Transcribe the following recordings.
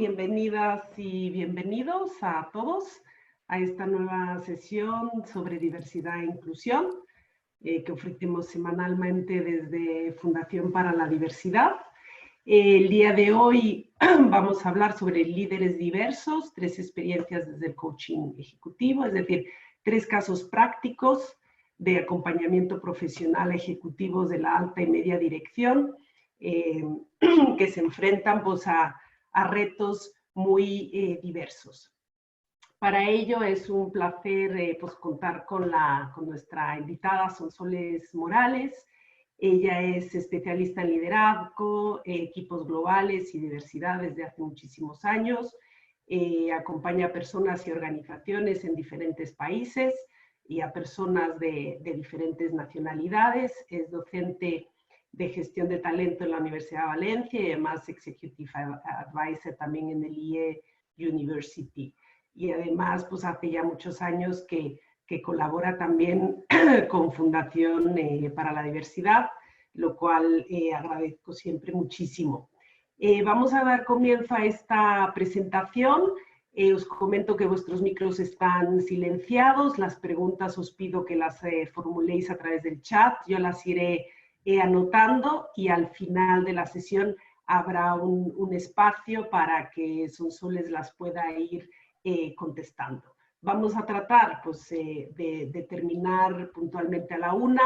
bienvenidas y bienvenidos a todos a esta nueva sesión sobre diversidad e inclusión que ofrecemos semanalmente desde Fundación para la Diversidad. El día de hoy vamos a hablar sobre líderes diversos, 3 experiencias desde el coaching ejecutivo, es decir, 3 casos prácticos de acompañamiento profesional a ejecutivos de la alta y media dirección que se enfrentan pues, a retos muy diversos. Para ello es un placer pues, contar con nuestra invitada Sonsoles Morales. Ella es especialista en liderazgo, equipos globales y diversidad desde hace muchísimos años. Acompaña a personas y organizaciones en diferentes países y a personas de diferentes nacionalidades. Es docente de gestión de talento en la Universidad de Valencia y además Executive Advisor también en el IE University. Y además, pues hace ya muchos años que colabora también con Fundación para la Diversidad, lo cual agradezco siempre muchísimo. Vamos a dar comienzo a esta presentación. Os comento que vuestros micros están silenciados. Las preguntas os pido que las formuléis a través del chat. Yo las iré anotando y al final de la sesión habrá un espacio para que Sonsoles las pueda ir contestando. Vamos a tratar pues, de terminar puntualmente a la 1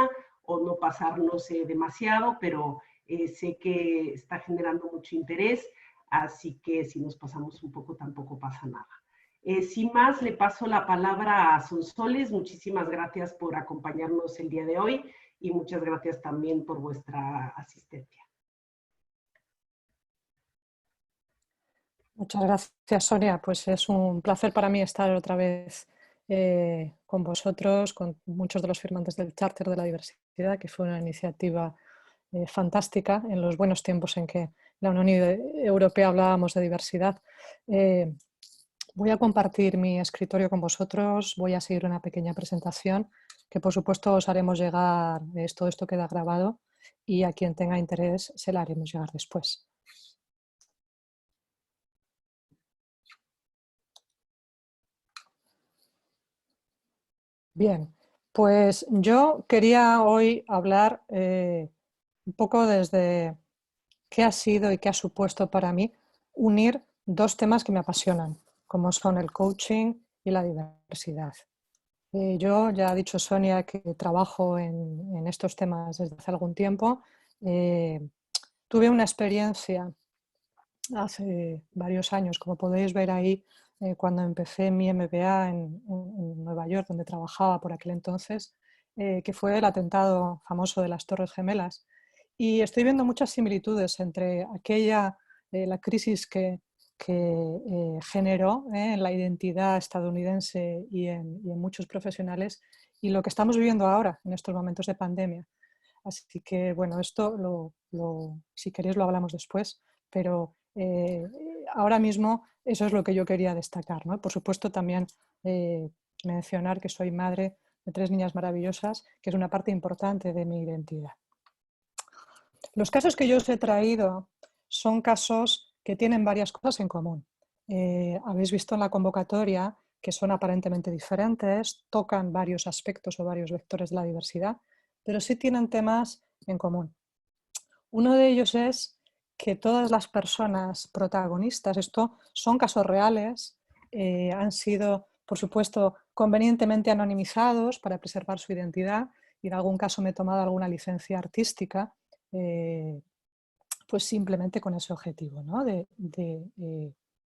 o no pasarnos demasiado, pero sé que está generando mucho interés, así que si nos pasamos un poco tampoco pasa nada. Sin más, le paso la palabra a Sonsoles. Muchísimas gracias por acompañarnos el día de hoy y muchas gracias también por vuestra asistencia. Muchas gracias, Sonia. Pues es un placer para mí estar otra vez con vosotros, con muchos de los firmantes del Charter de la Diversidad, que fue una iniciativa fantástica en los buenos tiempos en que en la Unión Europea hablábamos de diversidad. Voy a compartir mi escritorio con vosotros, voy a seguir una pequeña presentación que por supuesto os haremos llegar, todo esto queda grabado y a quien tenga interés se la haremos llegar después. Bien, pues yo quería hoy hablar un poco desde qué ha sido y qué ha supuesto para mí unir 2 temas que me apasionan, como son el coaching y la diversidad. Yo ya ha dicho Sonia que trabajo en estos temas desde hace algún tiempo. Tuve una experiencia hace varios años, como podéis ver ahí, cuando empecé mi MBA en Nueva York, donde trabajaba por aquel entonces, que fue el atentado famoso de las Torres Gemelas. Y estoy viendo muchas similitudes entre la crisis que generó en la identidad estadounidense y en muchos profesionales y lo que estamos viviendo ahora en estos momentos de pandemia. Así que, bueno, esto si queréis lo hablamos después, pero ahora mismo eso es lo que yo quería destacar, ¿no? Por supuesto también mencionar que soy madre de 3 niñas maravillosas, que es una parte importante de mi identidad. Los casos que yo os he traído son casos que tienen varias cosas en común. Habéis visto en la convocatoria que son aparentemente diferentes, tocan varios aspectos o varios vectores de la diversidad, pero sí tienen temas en común. Uno de ellos es que todas las personas protagonistas, esto son casos reales, han sido, por supuesto, convenientemente anonimizados para preservar su identidad y en algún caso me he tomado alguna licencia artística, pues simplemente con ese objetivo, ¿no? de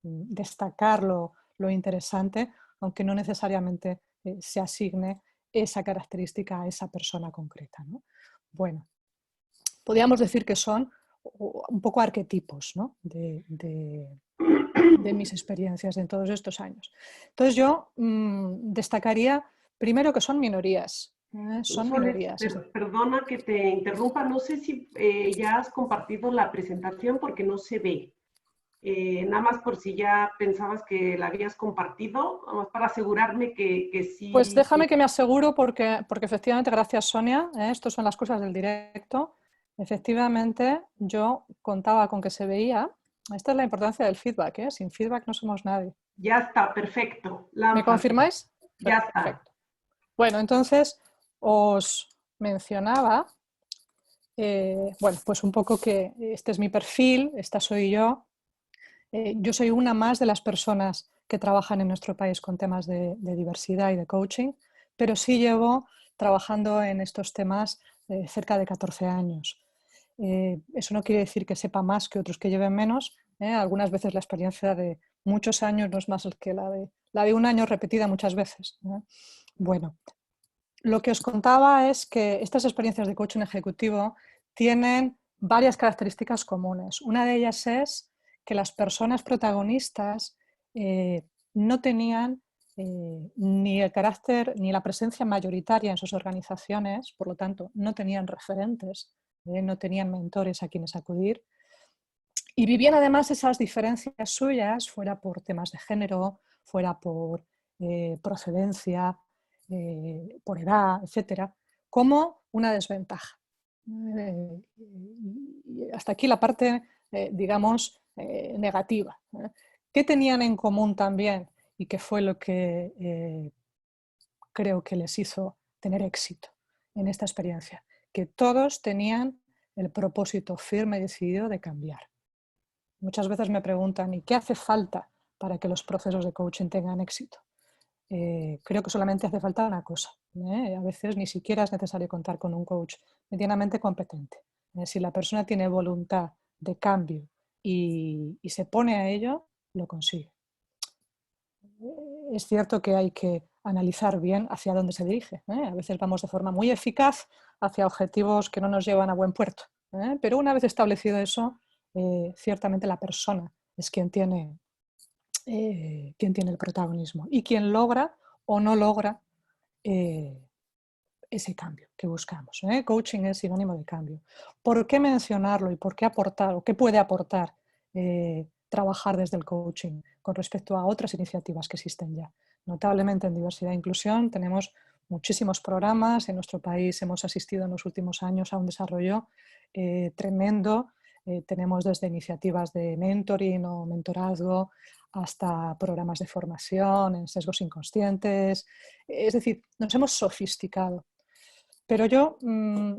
destacar lo interesante, aunque no necesariamente se asigne esa característica a esa persona concreta, ¿no? Bueno, podríamos decir que son un poco arquetipos, ¿no? de mis experiencias en todos estos años. Entonces yo destacaría primero que son minorías. Son minorías. Perdona que te interrumpa, no sé si ya has compartido la presentación porque no se ve. Nada más por si ya pensabas que la habías compartido, vamos, para asegurarme que sí. Pues déjame que me aseguro porque efectivamente, gracias Sonia, estas son las cosas del directo. Efectivamente, yo contaba con que se veía Esta es la importancia del feedback, ¿eh? Sin feedback no somos nadie. Ya está, perfecto. ¿Me Lánzate. confirmáis? Ya está. Perfecto. Bueno, entonces os mencionaba, bueno, pues un poco que este es mi perfil, esta soy yo. Yo soy una más de las personas que trabajan en nuestro país con temas de diversidad y de coaching, pero sí llevo trabajando en estos temas cerca de 14 años. Eso no quiere decir que sepa más que otros que lleven menos. Algunas veces la experiencia de muchos años no es más que la de un año repetida muchas veces. Bueno, lo que os contaba es que estas experiencias de coaching ejecutivo tienen varias características comunes. Una de ellas es que las personas protagonistas no tenían ni el carácter ni la presencia mayoritaria en sus organizaciones, por lo tanto, no tenían referentes, no tenían mentores a quienes acudir, y vivían además esas diferencias suyas, fuera por temas de género, fuera por procedencia, por edad, etcétera, como una desventaja. Y hasta aquí la parte, digamos, negativa. ¿Qué tenían en común también? Y qué fue lo que creo que les hizo tener éxito en esta experiencia. Que todos tenían el propósito firme y decidido de cambiar. Muchas veces me preguntan, ¿y qué hace falta para que los procesos de coaching tengan éxito? Creo que solamente hace falta una cosa. A veces ni siquiera es necesario contar con un coach medianamente competente. Si la persona tiene voluntad de cambio y se pone a ello, lo consigue. Es cierto que hay que analizar bien hacia dónde se dirige. A veces vamos de forma muy eficaz hacia objetivos que no nos llevan a buen puerto. Pero una vez establecido eso, ciertamente la persona es quien tiene el protagonismo y quien logra o no logra ese cambio que buscamos. Coaching es sinónimo de cambio. ¿Por qué mencionarlo y por qué aportar o qué puede aportar trabajar desde el coaching con respecto a otras iniciativas que existen ya? Notablemente en diversidad e inclusión tenemos muchísimos programas. En nuestro país hemos asistido en los últimos años a un desarrollo tremendo. Tenemos desde iniciativas de mentoring o mentorazgo hasta programas de formación en sesgos inconscientes. Es decir, nos hemos sofisticado. Pero yo,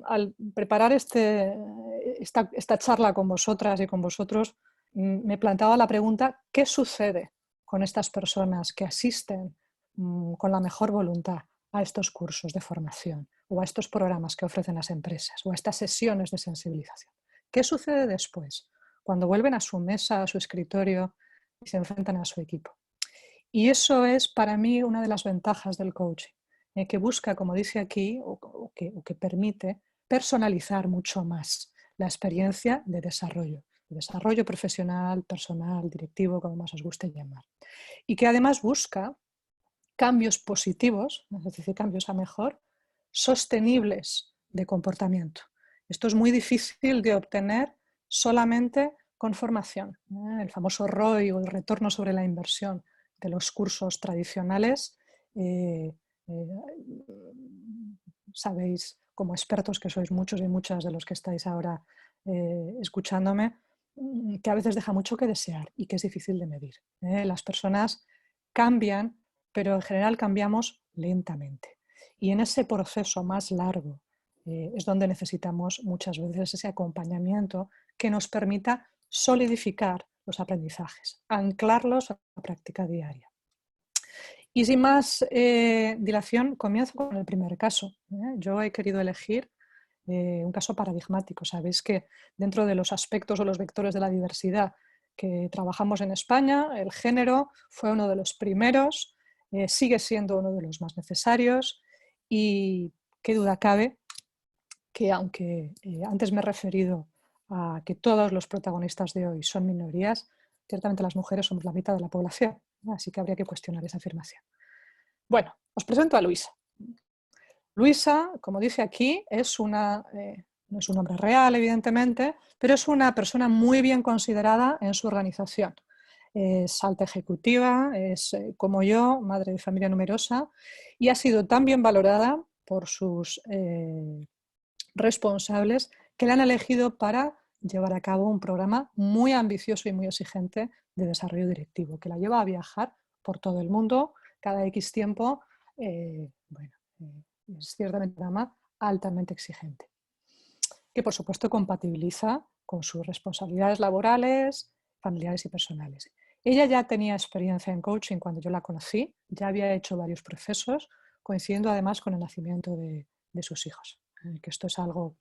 al preparar esta charla con vosotras y con vosotros, me planteaba la pregunta, ¿qué sucede con estas personas que asisten con la mejor voluntad a estos cursos de formación o a estos programas que ofrecen las empresas o a estas sesiones de sensibilización? ¿Qué sucede después, cuando vuelven a su mesa, a su escritorio y se enfrentan a su equipo? Y eso es para mí una de las ventajas del coaching, que busca, como dice aquí, o que permite personalizar mucho más la experiencia de desarrollo profesional, personal, directivo, como más os guste llamar. Y que además busca cambios positivos, es decir, cambios a mejor, sostenibles de comportamiento. Esto es muy difícil de obtener solamente con formación. El famoso ROI o el retorno sobre la inversión de los cursos tradicionales, sabéis, como expertos que sois muchos y muchas de los que estáis ahora escuchándome, que a veces deja mucho que desear y que es difícil de medir. Las personas cambian, pero en general cambiamos lentamente. Y en ese proceso más largo es donde necesitamos muchas veces ese acompañamiento que nos permita solidificar los aprendizajes, anclarlos a la práctica diaria. Y sin más dilación, comienzo con el primer caso. Yo he querido elegir un caso paradigmático. Sabéis que dentro de los aspectos o los vectores de la diversidad que trabajamos en España, el género fue uno de los primeros, sigue siendo uno de los más necesarios y qué duda cabe que aunque antes me he referido a que todos los protagonistas de hoy son minorías, ciertamente las mujeres somos la mitad de la población, ¿no? Así que habría que cuestionar esa afirmación. Bueno, os presento a Luisa. Luisa, como dice aquí, no es un nombre real, evidentemente, pero es una persona muy bien considerada en su organización. Es alta ejecutiva, es como yo, madre de familia numerosa, y ha sido tan bien valorada por sus responsables que la han elegido para llevar a cabo un programa muy ambicioso y muy exigente de desarrollo directivo, que la lleva a viajar por todo el mundo cada X tiempo. Es ciertamente un programa altamente exigente, que por supuesto compatibiliza con sus responsabilidades laborales, familiares y personales. Ella ya tenía experiencia en coaching cuando yo la conocí, ya había hecho varios procesos, coincidiendo además con el nacimiento de sus hijos. Que esto es algo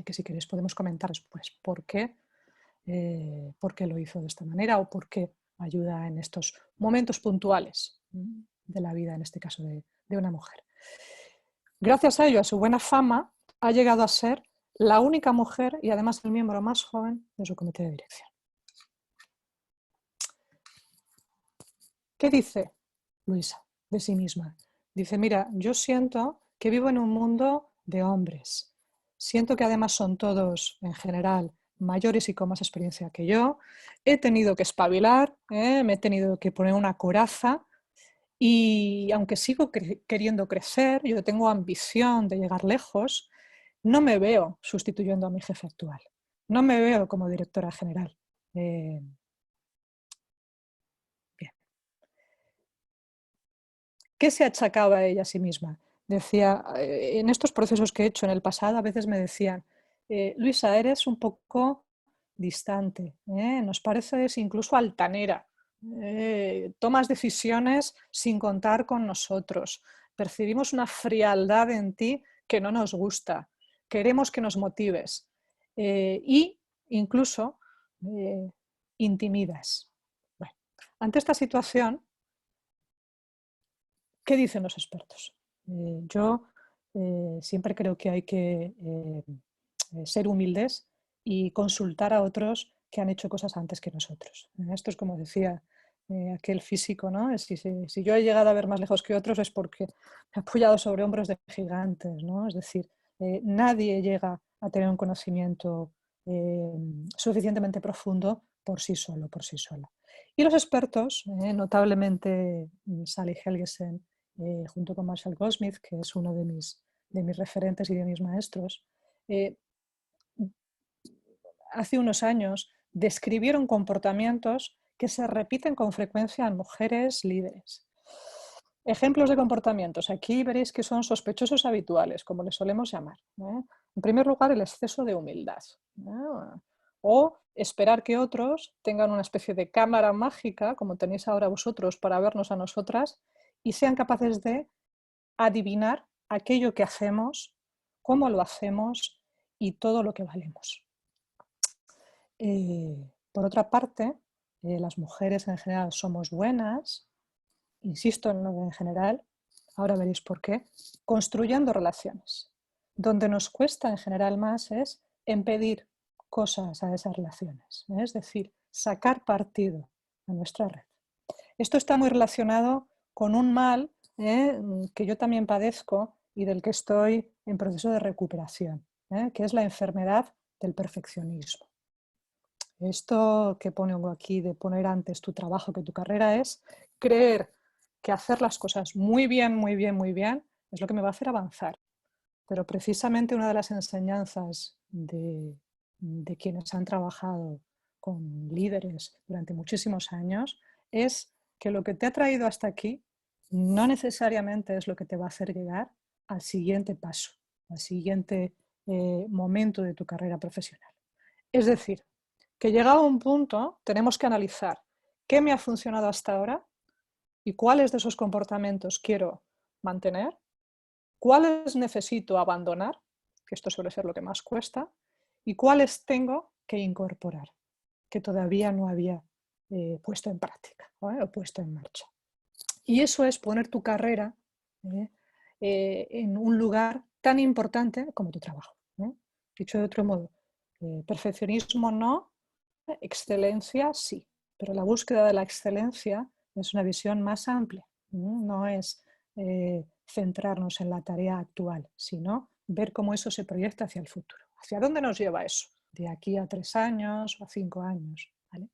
que si queréis podemos comentar después por qué lo hizo de esta manera o por qué ayuda en estos momentos puntuales de la vida, en este caso de una mujer. Gracias a ello, a su buena fama, ha llegado a ser la única mujer y además el miembro más joven de su comité de dirección. ¿Qué dice Luisa de sí misma? Dice, mira, yo siento que vivo en un mundo de hombres. Siento que además son todos, en general, mayores y con más experiencia que yo. He tenido que espabilar, me he tenido que poner una coraza y aunque sigo queriendo crecer, yo tengo ambición de llegar lejos, no me veo sustituyendo a mi jefe actual. No me veo como directora general. Bien. ¿Qué se achacaba a ella a sí misma? Decía, en estos procesos que he hecho en el pasado, a veces me decían, Luisa, eres un poco distante, nos pareces incluso altanera, tomas decisiones sin contar con nosotros, percibimos una frialdad en ti que no nos gusta, queremos que nos motives y incluso intimidas. Bueno, ante esta situación, ¿qué dicen los expertos? Yo siempre creo que hay que ser humildes y consultar a otros que han hecho cosas antes que nosotros. Esto es como decía aquel físico, ¿no? Si yo he llegado a ver más lejos que otros es porque me he apoyado sobre hombros de gigantes, ¿no? Es decir, nadie llega a tener un conocimiento suficientemente profundo por sí solo, por sí sola. Y los expertos, notablemente Sally Helgesen, junto con Marshall Goldsmith, que es uno de mis referentes y de mis maestros, hace unos años describieron comportamientos que se repiten con frecuencia en mujeres líderes. Ejemplos de comportamientos. Aquí veréis que son sospechosos habituales, como les solemos llamar. En primer lugar, el exceso de humildad. O esperar que otros tengan una especie de cámara mágica, como tenéis ahora vosotros, para vernos a nosotras, y sean capaces de adivinar aquello que hacemos, cómo lo hacemos y todo lo que valemos. Por otra parte, las mujeres en general somos buenas, insisto en lo en general, ahora veréis por qué, construyendo relaciones. Donde nos cuesta en general más es en pedir cosas a esas relaciones, es decir, sacar partido a nuestra red. Esto está muy relacionado con un mal que yo también padezco y del que estoy en proceso de recuperación, que es la enfermedad del perfeccionismo. Esto que pongo aquí de poner antes tu trabajo que tu carrera es creer que hacer las cosas muy bien, muy bien, muy bien es lo que me va a hacer avanzar. Pero precisamente una de las enseñanzas de quienes han trabajado con líderes durante muchísimos años es que lo que te ha traído hasta aquí no necesariamente es lo que te va a hacer llegar al siguiente paso, al siguiente momento de tu carrera profesional. Es decir, que llegado a un punto tenemos que analizar qué me ha funcionado hasta ahora y cuáles de esos comportamientos quiero mantener, cuáles necesito abandonar, que esto suele ser lo que más cuesta, y cuáles tengo que incorporar, que todavía no había puesto en práctica o puesto en marcha. Y eso es poner tu carrera en un lugar tan importante como tu trabajo. Dicho de otro modo, perfeccionismo no, excelencia sí, pero la búsqueda de la excelencia es una visión más amplia, no es centrarnos en la tarea actual, sino ver cómo eso se proyecta hacia el futuro. ¿Hacia dónde nos lleva eso? De aquí a 3 años o a 5 años. ¿Vale?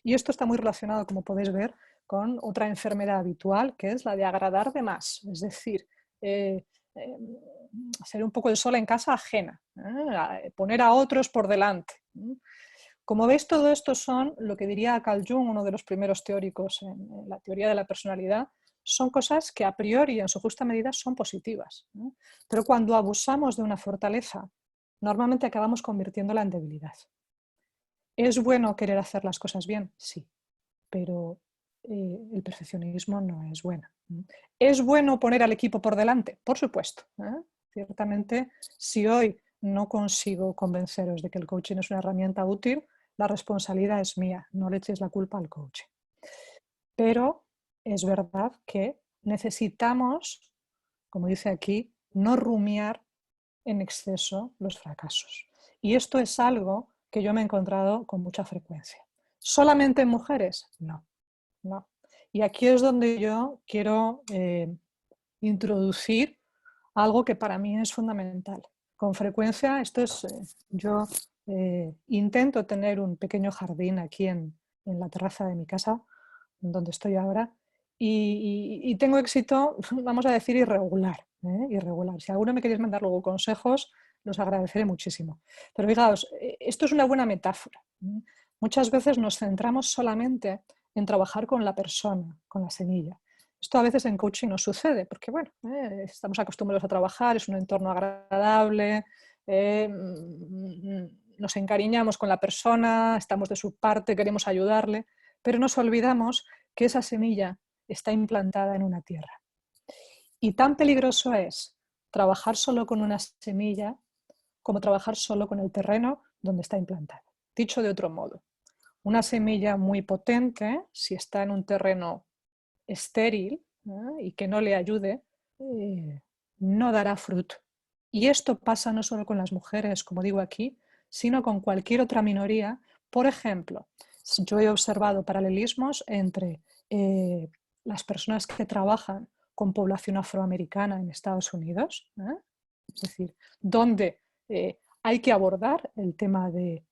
Y esto está muy relacionado, como podéis ver, con otra enfermedad habitual, que es la de agradar de más. Es decir, ser un poco el sol en casa ajena, poner a otros por delante. Como veis, todo esto son lo que diría Carl Jung, uno de los primeros teóricos en la teoría de la personalidad, son cosas que a priori en su justa medida son positivas, ¿no? Pero cuando abusamos de una fortaleza, normalmente acabamos convirtiéndola en debilidad. ¿Es bueno querer hacer las cosas bien? Sí, pero el perfeccionismo no es bueno. ¿Es bueno poner al equipo por delante? Por supuesto. Ciertamente, si hoy no consigo convenceros de que el coaching es una herramienta útil, la responsabilidad es mía, no le eches la culpa al coaching. Pero es verdad que necesitamos, como dice aquí, no rumiar en exceso los fracasos. Y esto es algo que yo me he encontrado con mucha frecuencia. ¿Solamente en mujeres? No, no. Y aquí es donde yo quiero introducir algo que para mí es fundamental. Con frecuencia, yo intento tener un pequeño jardín aquí en la terraza de mi casa, donde estoy ahora, y tengo éxito, vamos a decir, irregular, irregular. Si alguno me queréis mandar luego consejos, los agradeceré muchísimo. Pero fijaos, esto es una buena metáfora. Muchas veces nos centramos solamente en trabajar con la persona, con la semilla. Esto a veces en coaching nos sucede, porque bueno, estamos acostumbrados a trabajar, es un entorno agradable, nos encariñamos con la persona, estamos de su parte, queremos ayudarle, pero nos olvidamos que esa semilla está implantada en una tierra. Y tan peligroso es trabajar solo con una semilla como trabajar solo con el terreno donde está implantada. Dicho de otro modo, una semilla muy potente, si está en un terreno estéril y que no le ayude, no dará fruto. Y esto pasa no solo con las mujeres, como digo aquí, sino con cualquier otra minoría. Por ejemplo, yo he observado paralelismos entre las personas que trabajan con población afroamericana en Estados Unidos, es decir, donde hay que abordar el tema de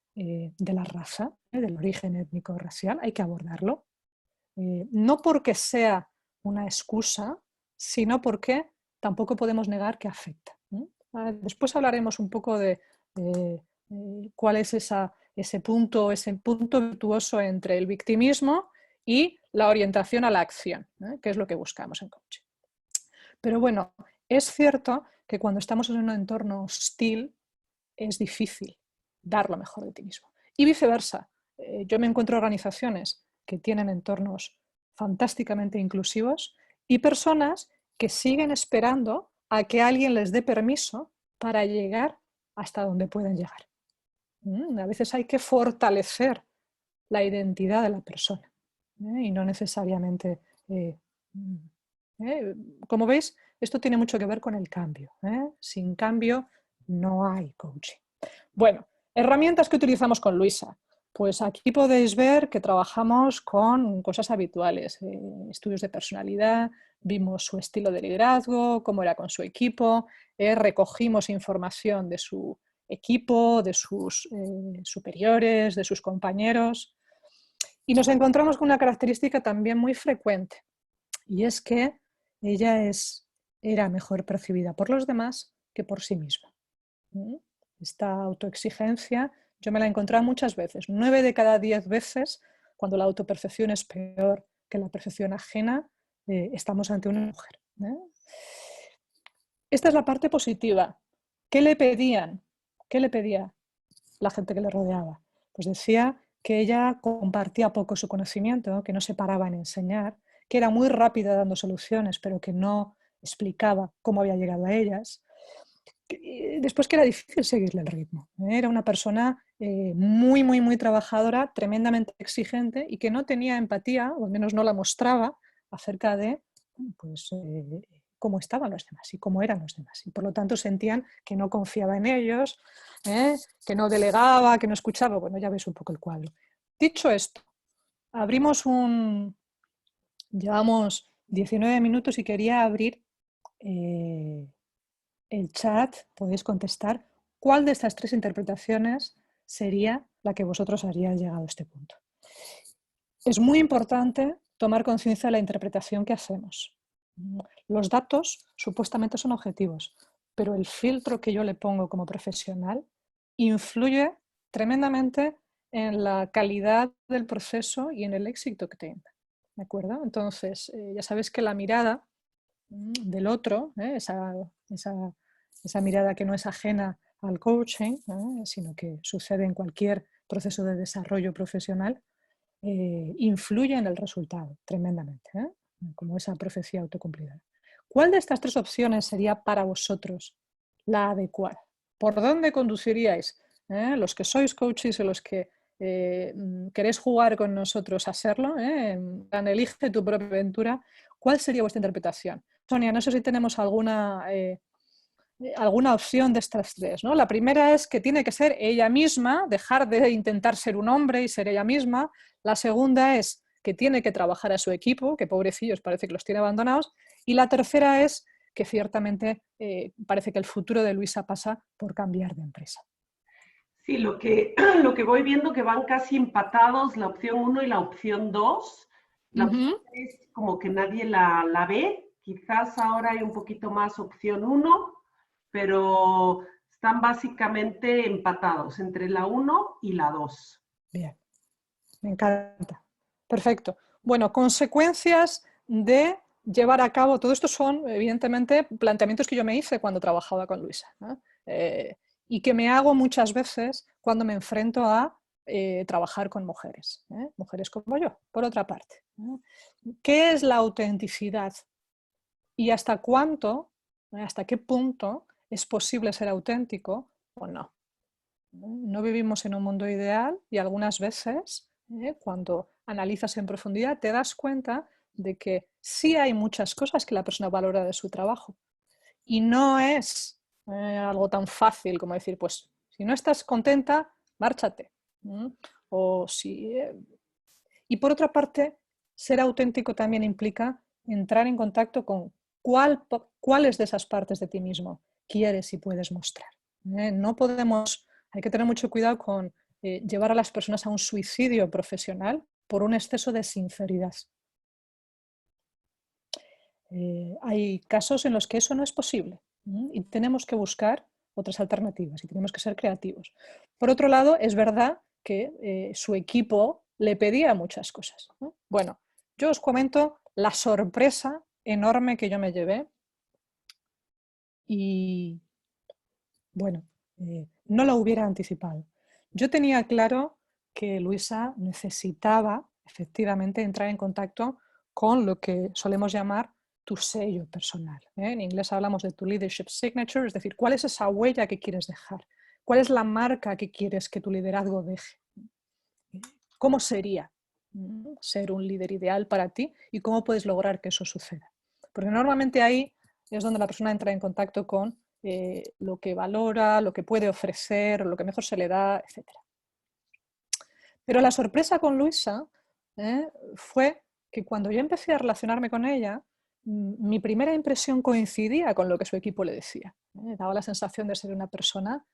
la raza, del origen étnico-racial, hay que abordarlo. No porque sea una excusa, sino porque tampoco podemos negar que afecta. Después hablaremos un poco de cuál es ese punto virtuoso entre el victimismo y la orientación a la acción, que es lo que buscamos en coaching. Pero bueno, es cierto que cuando estamos en un entorno hostil es difícil dar lo mejor de ti mismo. Y viceversa, yo me encuentro organizaciones que tienen entornos fantásticamente inclusivos y personas que siguen esperando a que alguien les dé permiso para llegar hasta donde pueden llegar. A veces hay que fortalecer la identidad de la persona y no necesariamente... como veis, esto tiene mucho que ver con el cambio. Sin cambio no hay coaching. Bueno, herramientas que utilizamos con Luisa. Pues aquí podéis ver que trabajamos con cosas habituales, estudios de personalidad, vimos su estilo de liderazgo, cómo era con su equipo, recogimos información de su equipo, de sus superiores, de sus compañeros, y nos encontramos con una característica también muy frecuente, y es que ella era mejor percibida por los demás que por sí misma. Esta autoexigencia yo me la he encontrado muchas veces, 9 de cada 10 veces, cuando la autopercepción es peor que la percepción ajena, estamos ante una mujer. Esta es la parte positiva. ¿Qué le pedían? ¿Qué le pedía la gente que le rodeaba? Pues decía que ella compartía poco su conocimiento, que no se paraba en enseñar, que era muy rápida dando soluciones, pero que no explicaba cómo había llegado a ellas. Después que era difícil seguirle el ritmo. Era una persona muy, muy, muy trabajadora, tremendamente exigente y que no tenía empatía, o al menos no la mostraba, acerca de pues, cómo estaban los demás y cómo eran los demás. Y por lo tanto sentían que no confiaba en ellos, que no delegaba, que no escuchaba. Bueno, ya ves un poco el cuadro. Dicho esto, llevamos 19 minutos y quería abrir el chat, podéis contestar cuál de estas 3 interpretaciones sería la que vosotros haríais llegado a este punto. Es muy importante tomar conciencia de la interpretación que hacemos. Los datos supuestamente son objetivos, pero el filtro que yo le pongo como profesional influye tremendamente en la calidad del proceso y en el éxito que tenga. ¿De acuerdo? Entonces, ya sabes que la mirada del otro, esa mirada que no es ajena al coaching, sino que sucede en cualquier proceso de desarrollo profesional, influye en el resultado tremendamente, como esa profecía autocumplida. ¿Cuál de estas tres opciones sería para vosotros la adecuada? ¿Por dónde conduciríais? Los que sois coaches y los que queréis jugar con nosotros a serlo, elige tu propia aventura. ¿Cuál sería vuestra interpretación? Sonia, no sé si tenemos alguna opción de estas tres, ¿no? La primera es que tiene que ser ella misma, dejar de intentar ser un hombre y ser ella misma. La segunda es que tiene que trabajar a su equipo, que pobrecillos parece que los tiene abandonados. Y la tercera es que ciertamente parece que el futuro de Luisa pasa por cambiar de empresa. Sí, lo que voy viendo que van casi empatados la opción 1 y la opción 2. La opción 3 como que nadie la ve. Quizás ahora hay un poquito más opción 1, pero están básicamente empatados entre la 1 y la 2. Bien, me encanta. Perfecto. Bueno, consecuencias de llevar a cabo, todo esto son evidentemente planteamientos que yo me hice cuando trabajaba con Luisa, ¿no? Y que me hago muchas veces cuando me enfrento a trabajar con mujeres, mujeres como yo, por otra parte. ¿Qué es la autenticidad? ¿Y hasta cuánto, hasta qué punto es posible ser auténtico o no? No vivimos en un mundo ideal y algunas veces, cuando analizas en profundidad, te das cuenta de que sí hay muchas cosas que la persona valora de su trabajo. Y no es algo tan fácil como decir, pues, si no estás contenta, márchate. O si, y por otra parte, ser auténtico también implica entrar en contacto con cuáles de esas partes de ti mismo quieres y puedes mostrar. No podemos, hay que tener mucho cuidado con llevar a las personas a un suicidio profesional por un exceso de sinceridad. Hay casos en los que eso no es posible y tenemos que buscar otras alternativas y tenemos que ser creativos. Por otro lado, es verdad que su equipo le pedía muchas cosas, ¿no? Bueno, yo os comento la sorpresa enorme que yo me llevé y, bueno, no lo hubiera anticipado. Yo tenía claro que Luisa necesitaba efectivamente entrar en contacto con lo que solemos llamar tu sello personal. En inglés hablamos de tu leadership signature, es decir, cuál es esa huella que quieres dejar, cuál es la marca que quieres que tu liderazgo deje. ¿Cómo sería ser un líder ideal para ti y cómo puedes lograr que eso suceda? Porque normalmente ahí es donde la persona entra en contacto con lo que valora, lo que puede ofrecer, lo que mejor se le da, etc. Pero la sorpresa con Luisa fue que cuando yo empecé a relacionarme con ella, mi primera impresión coincidía con lo que su equipo le decía. Daba la sensación de ser una persona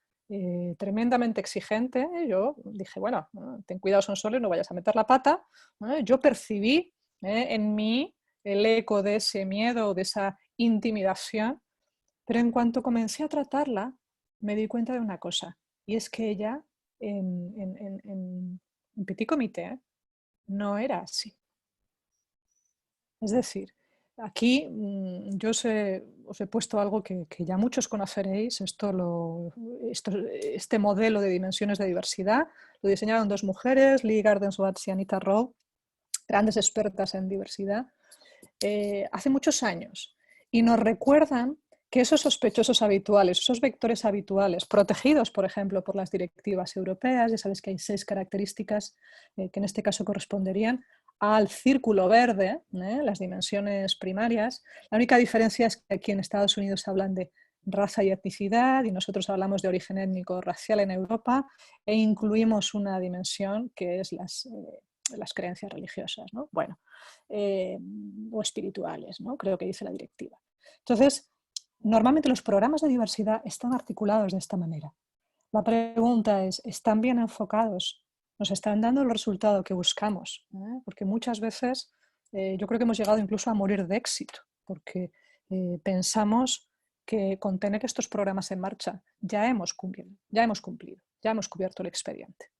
tremendamente exigente. Yo dije, bueno, ten cuidado, Sonsoles, no vayas a meter la pata. Yo percibí en mí el eco de ese miedo, de esa intimidación, pero en cuanto comencé a tratarla, me di cuenta de una cosa, y es que ella en petit comité no era así. Es decir, aquí yo os he puesto algo que ya muchos conoceréis, este modelo de dimensiones de diversidad. Lo diseñaron dos mujeres, Lee Gardenswartz y Anita Rowe, grandes expertas en diversidad, hace muchos años. Y nos recuerdan que esos sospechosos habituales, esos vectores habituales, protegidos, por ejemplo, por las directivas europeas, ya sabéis que hay 6 características que en este caso corresponderían al círculo verde, las dimensiones primarias. La única diferencia es que aquí en Estados Unidos hablan de raza y etnicidad y nosotros hablamos de origen étnico racial en Europa e incluimos una dimensión que es las creencias religiosas, ¿no? Bueno, o espirituales, ¿no? Creo que dice la directiva. Entonces, normalmente los programas de diversidad están articulados de esta manera. La pregunta es, ¿están bien enfocados? ¿Nos están dando el resultado que buscamos? Porque muchas veces yo creo que hemos llegado incluso a morir de éxito porque pensamos que con tener estos programas en marcha ya hemos cumplido, ya hemos cubierto el expediente.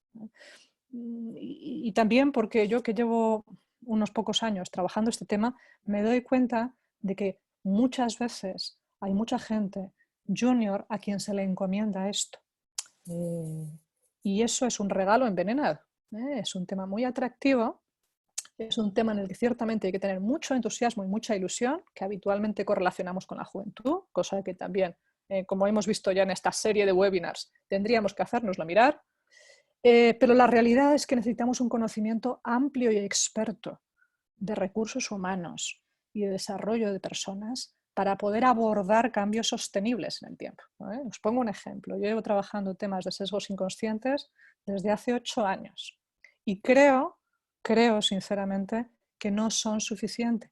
Y también porque yo, que llevo unos pocos años trabajando este tema, me doy cuenta de que muchas veces hay mucha gente junior a quien se le encomienda esto. Y eso es un regalo envenenado. Es un tema muy atractivo, es un tema en el que ciertamente hay que tener mucho entusiasmo y mucha ilusión, que habitualmente correlacionamos con la juventud, cosa que también, como hemos visto ya en esta serie de webinars, tendríamos que hacérnoslo mirar. Pero la realidad es que necesitamos un conocimiento amplio y experto de recursos humanos y de desarrollo de personas para poder abordar cambios sostenibles en el tiempo. Os pongo un ejemplo. Yo llevo trabajando temas de sesgos inconscientes desde hace 8 años y creo sinceramente que no son suficientes.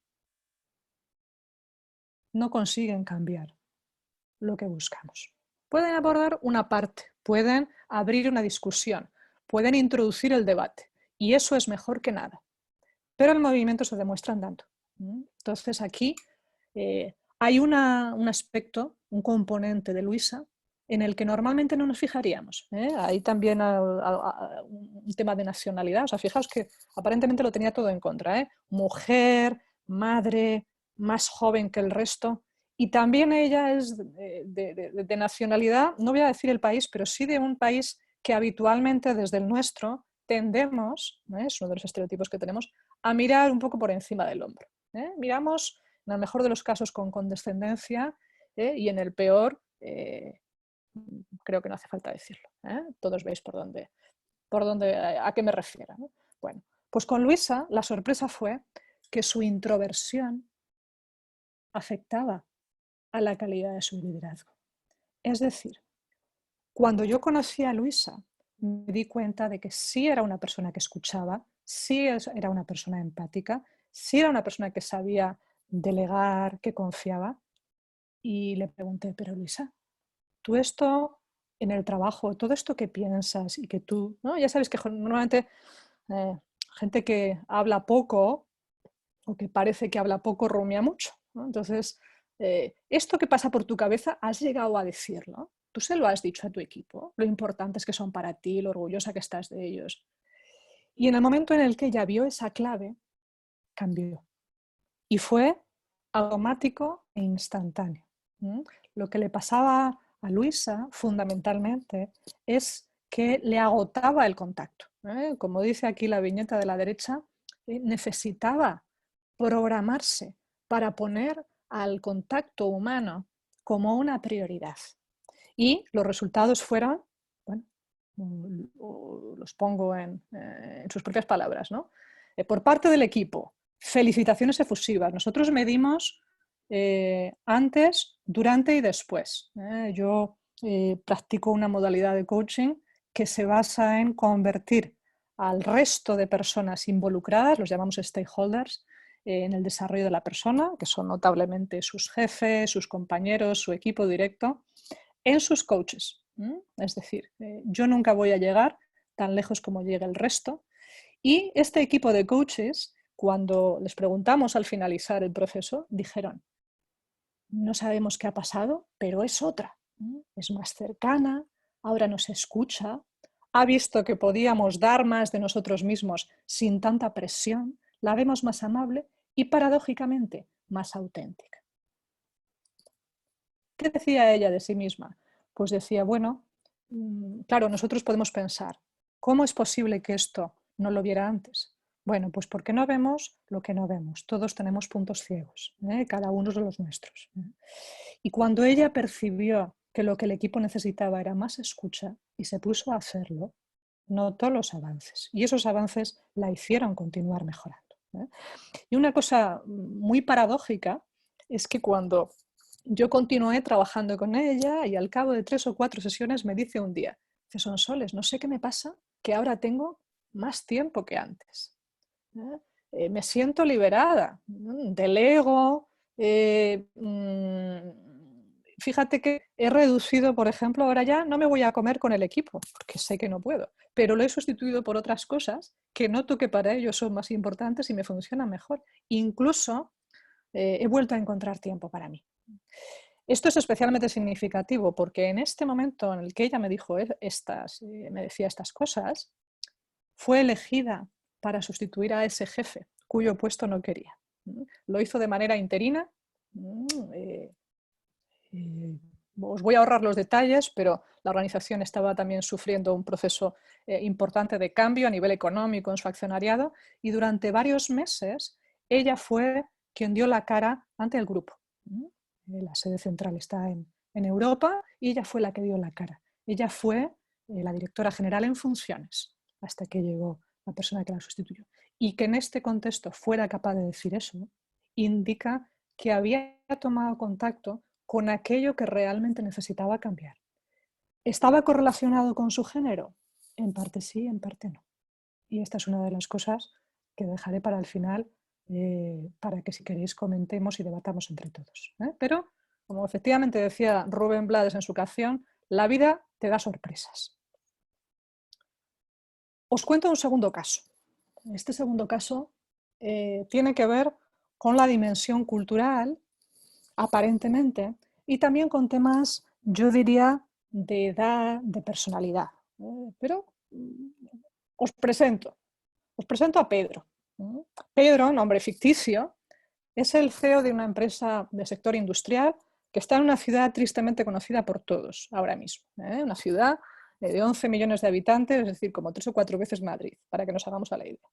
No consiguen cambiar lo que buscamos. Pueden abordar una parte, pueden abrir una discusión, pueden introducir el debate y eso es mejor que nada. Pero el movimiento se demuestra andando. Entonces aquí hay un aspecto, un componente de Luisa en el que normalmente no nos fijaríamos. Hay también un tema de nacionalidad. O sea, fijaos que aparentemente lo tenía todo en contra. Mujer, madre, más joven que el resto. Y también ella es de nacionalidad, no voy a decir el país, pero sí de un país que habitualmente desde el nuestro tendemos, es uno de los estereotipos que tenemos, a mirar un poco por encima del hombro. Miramos, en el mejor de los casos, con condescendencia y en el peor, creo que no hace falta decirlo. Todos veis a qué me refiero. Bueno, pues con Luisa la sorpresa fue que su introversión afectaba a la calidad de su liderazgo. Es decir, cuando yo conocí a Luisa, me di cuenta de que sí era una persona que escuchaba, sí era una persona empática, sí era una persona que sabía delegar, que confiaba. Y le pregunté, pero Luisa, tú esto en el trabajo, todo esto que piensas y que tú, ¿no? Ya sabes que normalmente gente que habla poco o que parece que habla poco rumia mucho, ¿no? Entonces, esto que pasa por tu cabeza, ¿has llegado a decirlo? ¿Tú se lo has dicho a tu equipo? Lo importante es que son para ti, lo orgullosa que estás de ellos. Y en el momento en el que ella vio esa clave, cambió. Y fue automático e instantáneo. Lo que le pasaba a Luisa, fundamentalmente, es que le agotaba el contacto. Como dice aquí la viñeta de la derecha, necesitaba programarse para poner al contacto humano como una prioridad. Y los resultados fueron, bueno, los pongo en sus propias palabras, ¿no? Por parte del equipo, felicitaciones efusivas. Nosotros medimos antes, durante y después. Yo practico una modalidad de coaching que se basa en convertir al resto de personas involucradas, los llamamos stakeholders, en el desarrollo de la persona, que son notablemente sus jefes, sus compañeros, su equipo directo, en sus coaches. Es decir, yo nunca voy a llegar tan lejos como llega el resto. Y este equipo de coaches, cuando les preguntamos al finalizar el proceso, dijeron, no sabemos qué ha pasado, pero es otra. Es más cercana, ahora nos escucha, ha visto que podíamos dar más de nosotros mismos sin tanta presión, la vemos más amable y paradójicamente más auténtica. ¿Qué decía ella de sí misma? Pues decía, bueno, claro, nosotros podemos pensar, ¿cómo es posible que esto no lo viera antes? Bueno, pues porque no vemos lo que no vemos. Todos tenemos puntos ciegos, cada uno de los nuestros. Y cuando ella percibió que lo que el equipo necesitaba era más escucha y se puso a hacerlo, notó los avances. Y esos avances la hicieron continuar mejorando. Y una cosa muy paradójica es que cuando yo continué trabajando con ella y al cabo de 3 o 4 sesiones me dice un día, Sonsoles, no sé qué me pasa, que ahora tengo más tiempo que antes. Me siento liberada, delego, fíjate que he reducido, por ejemplo, ahora ya no me voy a comer con el equipo, porque sé que no puedo, pero lo he sustituido por otras cosas que noto que para ellos son más importantes y me funcionan mejor. Incluso he vuelto a encontrar tiempo para mí. Esto es especialmente significativo porque en este momento en el que ella me dijo me decía estas cosas, fue elegida para sustituir a ese jefe cuyo puesto no quería. Lo hizo de manera interina. Os voy a ahorrar los detalles, pero la organización estaba también sufriendo un proceso importante de cambio a nivel económico en su accionariado y durante varios meses ella fue quien dio la cara ante el grupo. La sede central está en Europa y ella fue la que dio la cara. Ella fue la directora general en funciones hasta que llegó la persona que la sustituyó. Y que en este contexto fuera capaz de decir eso indica que había tomado contacto con aquello que realmente necesitaba cambiar. ¿Estaba correlacionado con su género? En parte sí, en parte no. Y esta es una de las cosas que dejaré para el final, para que si queréis comentemos y debatamos entre todos. Pero, como efectivamente decía Rubén Blades en su canción, la vida te da sorpresas. Os cuento un segundo caso. Este segundo caso tiene que ver con la dimensión cultural, aparentemente, y también con temas, yo diría, de edad, de personalidad. Pero os presento a Pedro. Pedro, nombre ficticio, es el CEO de una empresa del sector industrial que está en una ciudad tristemente conocida por todos ahora mismo. Una ciudad de 11 millones de habitantes, es decir, como 3 o 4 veces Madrid, para que nos hagamos a la idea.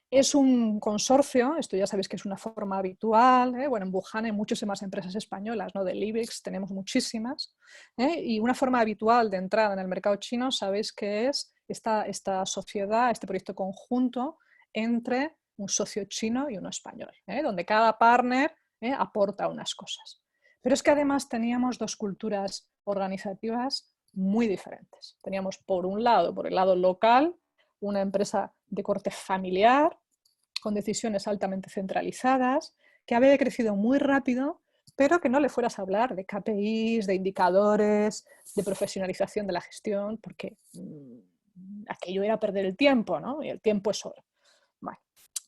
Es un consorcio, esto ya sabéis que es una forma habitual, bueno, en Wuhan hay muchísimas empresas españolas, ¿no? De Librix tenemos muchísimas, y una forma habitual de entrada en el mercado chino, sabéis que es esta sociedad, este proyecto conjunto entre un socio chino y uno español, donde cada partner aporta unas cosas. Pero es que además teníamos dos culturas organizativas muy diferentes. Teníamos por un lado, por el lado local, una empresa de corte familiar, con decisiones altamente centralizadas, que había crecido muy rápido, pero que no le fueras a hablar de KPIs, de indicadores, de profesionalización de la gestión, porque aquello era perder el tiempo, ¿no? Y el tiempo es oro. Vale.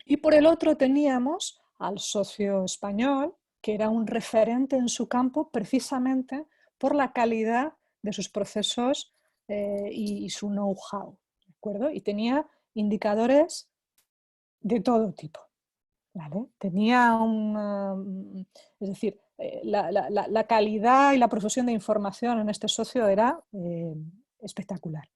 Y por el otro teníamos al socio español, que era un referente en su campo precisamente por la calidad de sus procesos y su know-how, ¿de acuerdo? Y tenía indicadores de todo tipo, ¿vale? Tenía es decir, la calidad y la profusión de información en este socio era espectacular.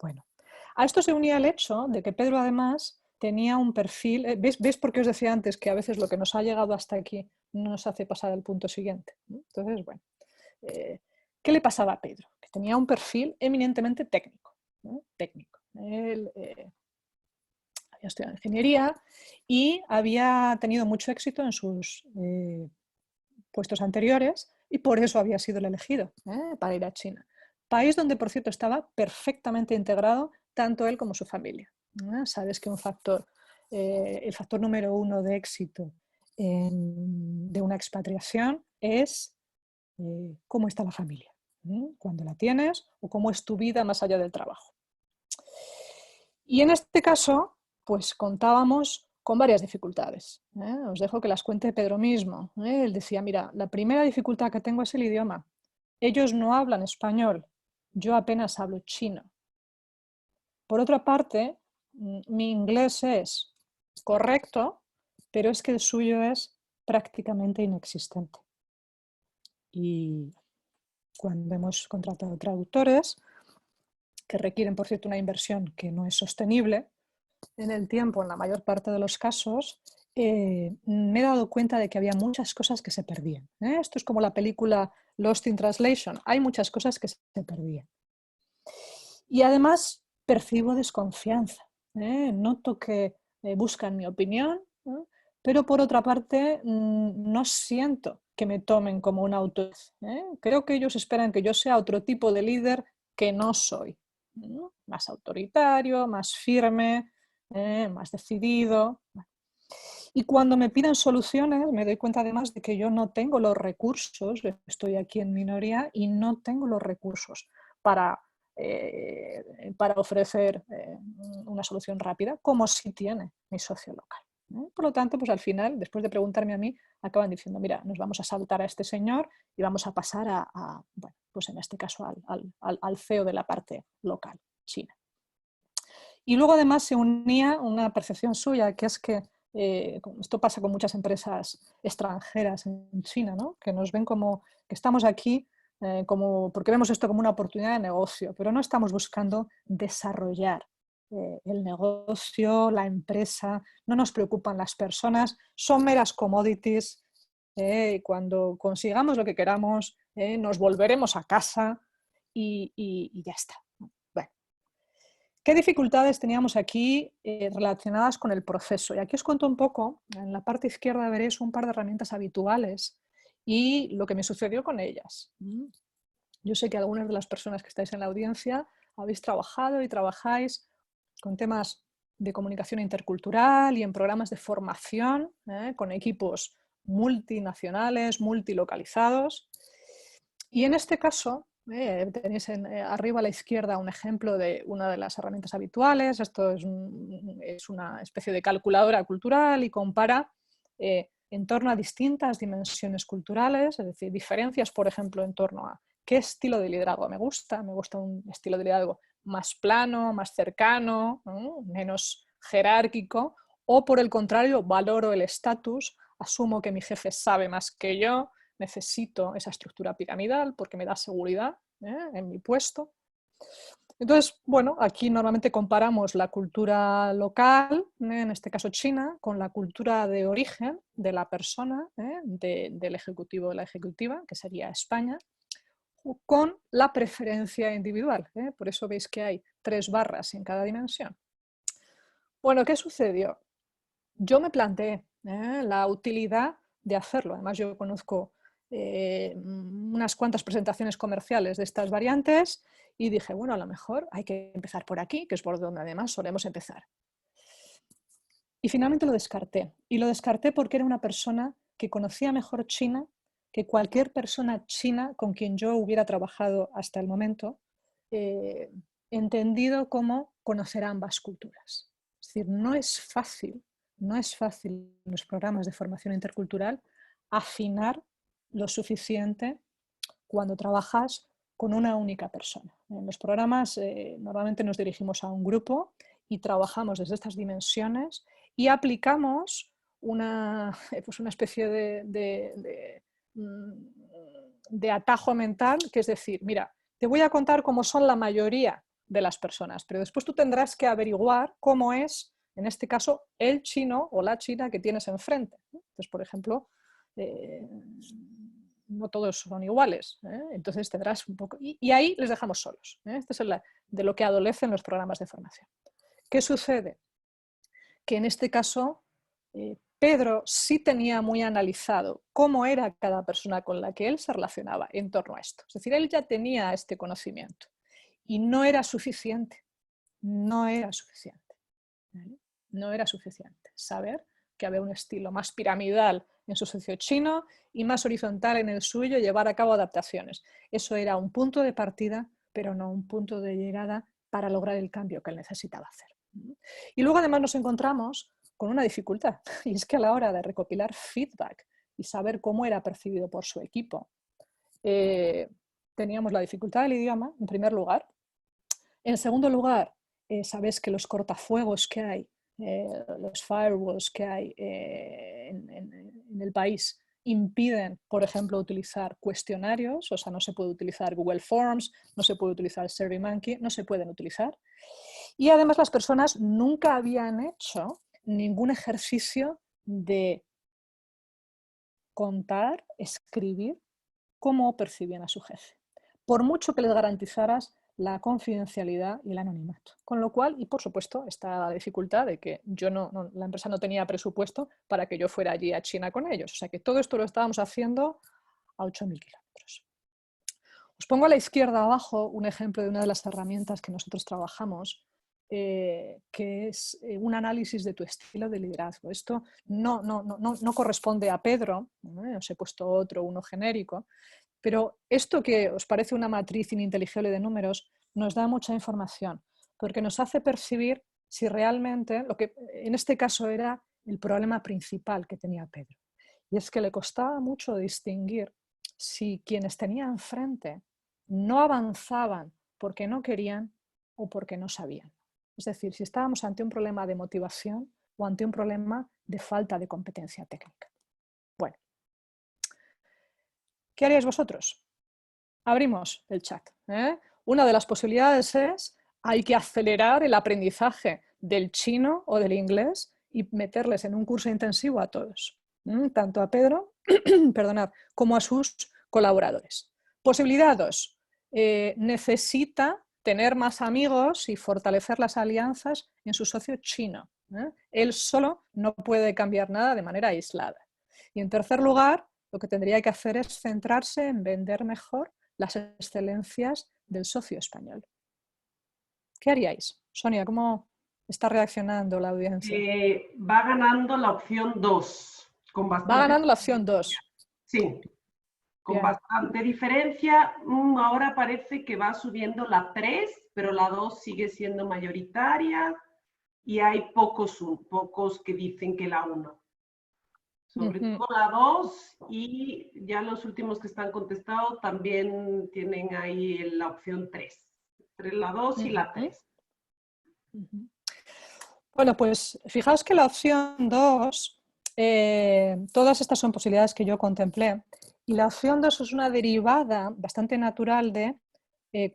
Bueno, a esto se unía el hecho de que Pedro además tenía un perfil, ¿ves por qué os decía antes que a veces lo que nos ha llegado hasta aquí no nos hace pasar al punto siguiente? Entonces, bueno, ¿qué le pasaba a Pedro? Que tenía un perfil eminentemente técnico, ¿no? Técnico. Él había estudiado ingeniería y había tenido mucho éxito en sus puestos anteriores y por eso había sido el elegido para ir a China. País donde, por cierto, estaba perfectamente integrado tanto él como su familia. Sabes que el factor número 1 de éxito de una expatriación es cómo está la familia, cuando la tienes o cómo es tu vida más allá del trabajo. Y en este caso, pues contábamos con varias dificultades. Os dejo que las cuente Pedro mismo. Él decía, mira, la primera dificultad que tengo es el idioma. Ellos no hablan español, yo apenas hablo chino. Por otra parte, mi inglés es correcto, pero es que el suyo es prácticamente inexistente. Y cuando hemos contratado traductores, que requieren, por cierto, una inversión que no es sostenible en el tiempo, en la mayor parte de los casos, me he dado cuenta de que había muchas cosas que se perdían. Esto es como la película Lost in Translation. Hay muchas cosas que se perdían. Y además percibo desconfianza. Noto que buscan mi opinión, pero por otra parte no siento que me tomen como una autoridad. Creo que ellos esperan que yo sea otro tipo de líder que no soy. Más autoritario, más firme, más decidido. Y cuando me piden soluciones, me doy cuenta además de que yo no tengo los recursos, estoy aquí en minoría y no tengo los recursos para ofrecer una solución rápida, como sí tiene mi socio local. Por lo tanto, pues al final, después de preguntarme a mí, acaban diciendo, mira, nos vamos a saltar a este señor y vamos a pasar bueno, pues en este caso al CEO de la parte local, China. Y luego además se unía una percepción suya, que es que esto pasa con muchas empresas extranjeras en China, ¿no? Que nos ven como que estamos aquí porque vemos esto como una oportunidad de negocio, pero no estamos buscando desarrollar el negocio, la empresa, no nos preocupan las personas, son meras commodities. Cuando consigamos lo que queramos, nos volveremos a casa y ya está. Bueno, ¿qué dificultades teníamos aquí relacionadas con el proceso? Y aquí os cuento un poco, en la parte izquierda veréis un par de herramientas habituales y lo que me sucedió con ellas. Yo sé que algunas de las personas que estáis en la audiencia habéis trabajado y trabajáis con temas de comunicación intercultural y en programas de formación con equipos multinacionales, multilocalizados. Y en este caso, tenéis arriba a la izquierda un ejemplo de una de las herramientas habituales. Esto es una especie de calculadora cultural y compara en torno a distintas dimensiones culturales, es decir, diferencias, por ejemplo, en torno a qué estilo de liderazgo me gusta un estilo de liderazgo más plano, más cercano, menos jerárquico, o por el contrario, valoro el estatus, asumo que mi jefe sabe más que yo, necesito esa estructura piramidal porque me da seguridad en mi puesto. Entonces, bueno, aquí normalmente comparamos la cultura local, en este caso China, con la cultura de origen de la persona, del ejecutivo o la ejecutiva, que sería España, con la preferencia individual. Por eso veis que hay 3 barras en cada dimensión. Bueno, ¿qué sucedió? Yo me planteé la utilidad de hacerlo. Además, yo conozco unas cuantas presentaciones comerciales de estas variantes y dije, bueno, a lo mejor hay que empezar por aquí, que es por donde además solemos empezar. Y finalmente lo descarté. Y lo descarté porque era una persona que conocía mejor China que cualquier persona china con quien yo hubiera trabajado hasta el momento, entendido como conocer ambas culturas. Es decir, no es fácil en los programas de formación intercultural afinar lo suficiente cuando trabajas con una única persona. En los programas normalmente nos dirigimos a un grupo y trabajamos desde estas dimensiones y aplicamos una especie de atajo mental, que es decir, mira, te voy a contar cómo son la mayoría de las personas, pero después tú tendrás que averiguar cómo es, en este caso, el chino o la china que tienes enfrente. Entonces, por ejemplo, no todos son iguales, entonces tendrás un poco... Y ahí les dejamos solos. Este es de lo que adolecen los programas de formación. ¿Qué sucede? Que en este caso Pedro sí tenía muy analizado cómo era cada persona con la que él se relacionaba en torno a esto. Es decir, él ya tenía este conocimiento y no era suficiente. No era suficiente. ¿Vale? No era suficiente saber que había un estilo más piramidal en su socio chino y más horizontal en el suyo, llevar a cabo adaptaciones. Eso era un punto de partida, pero no un punto de llegada para lograr el cambio que él necesitaba hacer. Y luego además nos encontramos con una dificultad, y es que a la hora de recopilar feedback y saber cómo era percibido por su equipo, teníamos la dificultad del idioma, en primer lugar. En segundo lugar, sabes que los cortafuegos que hay, los firewalls que hay en el país impiden, por ejemplo, utilizar cuestionarios, o sea, no se puede utilizar Google Forms, no se puede utilizar SurveyMonkey, no se pueden utilizar. Y además las personas nunca habían hecho ningún ejercicio de contar, escribir cómo percibían a su jefe, por mucho que les garantizaras la confidencialidad y el anonimato. Con lo cual, y por supuesto, está la dificultad de que la empresa no tenía presupuesto para que yo fuera allí a China con ellos. O sea que todo esto lo estábamos haciendo a 8.000 kilómetros. Os pongo a la izquierda abajo un ejemplo de una de las herramientas que nosotros trabajamos, que es un análisis de tu estilo de liderazgo. Esto no corresponde a Pedro, os he puesto uno genérico, pero esto que os parece una matriz ininteligible de números nos da mucha información, porque nos hace percibir si realmente, lo que en este caso era el problema principal que tenía Pedro. Y es que le costaba mucho distinguir si quienes tenía enfrente no avanzaban porque no querían o porque no sabían. Es decir, si estábamos ante un problema de motivación o ante un problema de falta de competencia técnica. Bueno, ¿qué haríais vosotros? Abrimos el chat. Una de las posibilidades es, hay que acelerar el aprendizaje del chino o del inglés y meterles en un curso intensivo a todos, tanto a Pedro perdonad, como a sus colaboradores. Posibilidad 2. Necesita tener más amigos y fortalecer las alianzas en su socio chino. Él solo no puede cambiar nada de manera aislada. Y en tercer lugar, lo que tendría que hacer es centrarse en vender mejor las excelencias del socio español. ¿Qué haríais? Sonia, ¿cómo está reaccionando la audiencia? Va ganando la opción 2. Con Va bastante ganando la opción diferencia. 2. Sí, con Bien. bastante diferencia. Ahora parece que va subiendo la 3, pero la 2 sigue siendo mayoritaria y hay pocos que dicen que la 1. Sobre todo la 2, y ya los últimos que están contestados también tienen ahí la opción 3. Entre la 2 y la 3. Bueno, pues fijaos que la opción 2, todas estas son posibilidades que yo contemplé, y la opción 2 es una derivada bastante natural de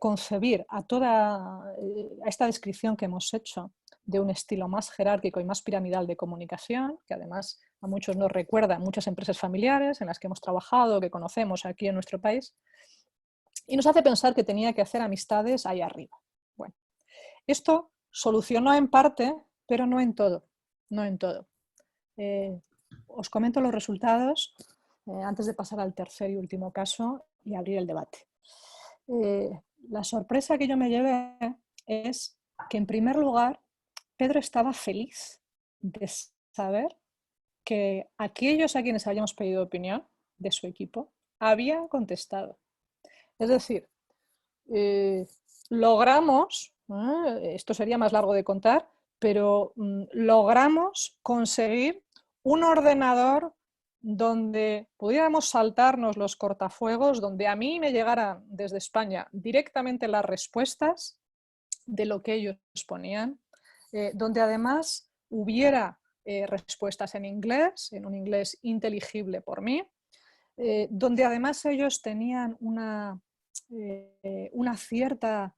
concebir a toda a esta descripción que hemos hecho de un estilo más jerárquico y más piramidal de comunicación, que además a muchos nos recuerda muchas empresas familiares en las que hemos trabajado, que conocemos aquí en nuestro país, y nos hace pensar que tenía que hacer amistades ahí arriba. Bueno, esto solucionó en parte, pero no en todo. No en todo. Os comento los resultados antes de pasar al tercer y último caso y abrir el debate. La sorpresa que yo me llevé es que, en primer lugar, Pedro estaba feliz de saber que aquellos a quienes habíamos pedido opinión de su equipo habían contestado. Es decir, logramos, esto sería más largo de contar, pero logramos conseguir un ordenador donde pudiéramos saltarnos los cortafuegos, donde a mí me llegaran desde España directamente las respuestas de lo que ellos ponían, donde además hubiera respuestas en inglés, en un inglés inteligible por mí, donde además ellos tenían una cierta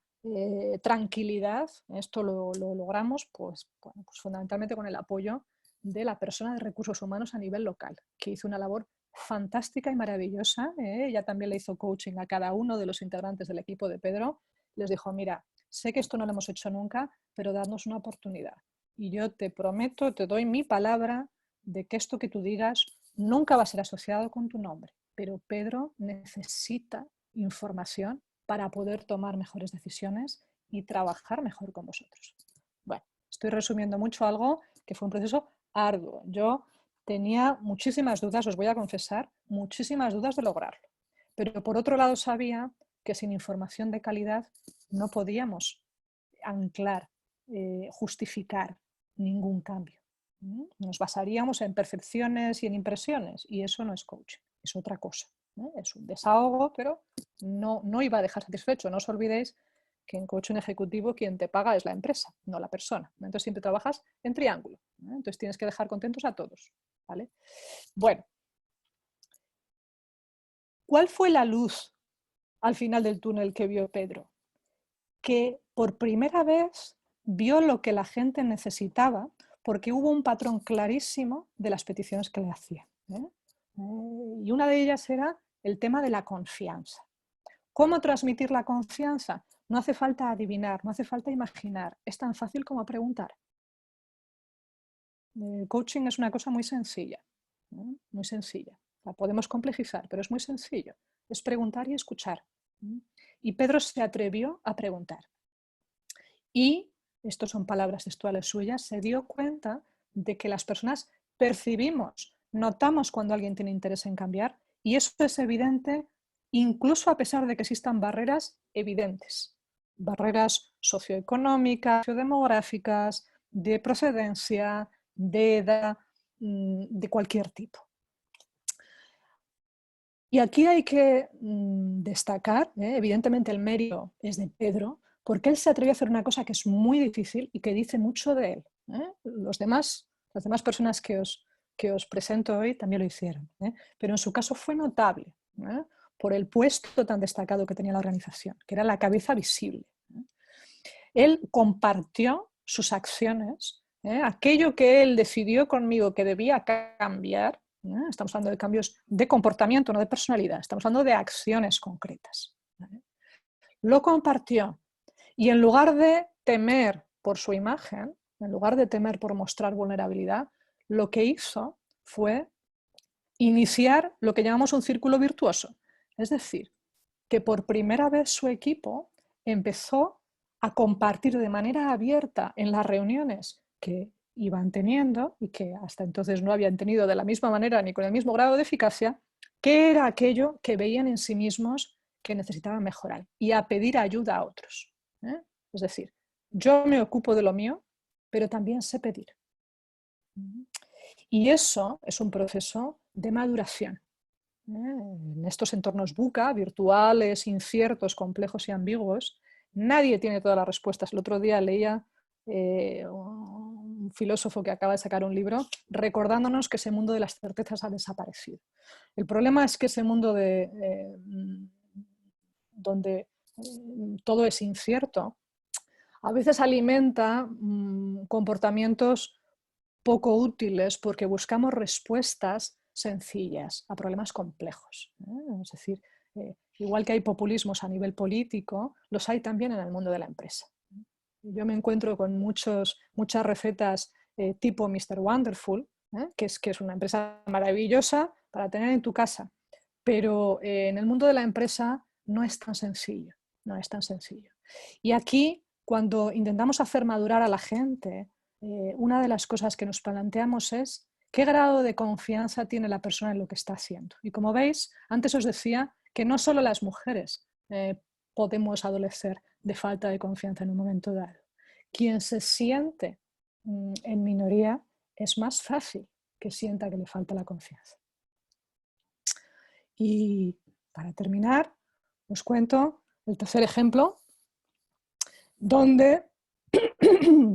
tranquilidad. Esto lo logramos pues fundamentalmente con el apoyo de la persona de recursos humanos a nivel local, que hizo una labor fantástica y maravillosa. Ella también le hizo coaching a cada uno de los integrantes del equipo de Pedro. Les dijo, mira, sé que esto no lo hemos hecho nunca, pero dadnos una oportunidad. Y yo te prometo, te doy mi palabra de que esto que tú digas nunca va a ser asociado con tu nombre. Pero Pedro necesita información para poder tomar mejores decisiones y trabajar mejor con vosotros. Bueno, estoy resumiendo mucho algo que fue un proceso arduo. Yo tenía muchísimas dudas, os voy a confesar, muchísimas dudas de lograrlo. Pero por otro lado sabía que sin información de calidad no podíamos anclar, justificar ningún cambio. Nos basaríamos en percepciones y en impresiones, y eso no es coaching, es otra cosa. Es un desahogo, pero no iba a dejar satisfecho. No os olvidéis que en coaching ejecutivo quien te paga es la empresa, no la persona. Entonces siempre trabajas en triángulo. Entonces tienes que dejar contentos a todos. ¿Vale? Bueno, ¿cuál fue la luz al final del túnel que vio Pedro? Que por primera vez vio lo que la gente necesitaba, porque hubo un patrón clarísimo de las peticiones que le hacían. Y una de ellas era el tema de la confianza. ¿Cómo transmitir la confianza? No hace falta adivinar, no hace falta imaginar, es tan fácil como preguntar. El coaching es una cosa muy sencilla, muy sencilla. La podemos complejizar, pero es muy sencillo. Es preguntar y escuchar. Y Pedro se atrevió a preguntar. Y, esto son palabras textuales suyas, se dio cuenta de que las personas percibimos, notamos cuando alguien tiene interés en cambiar, y eso es evidente incluso a pesar de que existan barreras evidentes. Barreras socioeconómicas, sociodemográficas, de procedencia, de edad. de cualquier tipo. Y aquí hay que destacar, evidentemente el mérito es de Pedro, porque él se atrevió a hacer una cosa que es muy difícil y que dice mucho de él. Las demás personas que os presento hoy también lo hicieron, pero en su caso fue notable, por el puesto tan destacado que tenía la organización, que era la cabeza visible. Él compartió sus acciones, aquello que él decidió conmigo que debía cambiar. Estamos hablando de cambios de comportamiento, no de personalidad, estamos hablando de acciones concretas. Lo compartió y en lugar de temer por su imagen, en lugar de temer por mostrar vulnerabilidad, lo que hizo fue iniciar lo que llamamos un círculo virtuoso. Es decir, que por primera vez su equipo empezó a compartir de manera abierta en las reuniones que iban teniendo y que hasta entonces no habían tenido de la misma manera ni con el mismo grado de eficacia, qué era aquello que veían en sí mismos que necesitaban mejorar y a pedir ayuda a otros. Es decir, yo me ocupo de lo mío, pero también sé pedir. Y eso es un proceso de maduración. En estos entornos VUCA, virtuales, inciertos, complejos y ambiguos, nadie tiene todas las respuestas. El otro día leía un filósofo que acaba de sacar un libro recordándonos que ese mundo de las certezas ha desaparecido. El problema es que ese mundo donde todo es incierto, a veces alimenta comportamientos poco útiles porque buscamos respuestas sencillas a problemas complejos. Es decir, igual que hay populismos a nivel político, los hay también en el mundo de la empresa. Yo me encuentro con muchas recetas tipo Mr. Wonderful, que es una empresa maravillosa para tener en tu casa, pero en el mundo de la empresa no es tan sencillo, no es tan sencillo. Y aquí, cuando intentamos hacer madurar a la gente, una de las cosas que nos planteamos es qué grado de confianza tiene la persona en lo que está haciendo. Y como veis, antes os decía que no solo las mujeres podemos adolecer de falta de confianza en un momento dado. Quien se siente en minoría es más fácil que sienta que le falta la confianza. Y para terminar, os cuento el tercer ejemplo, donde,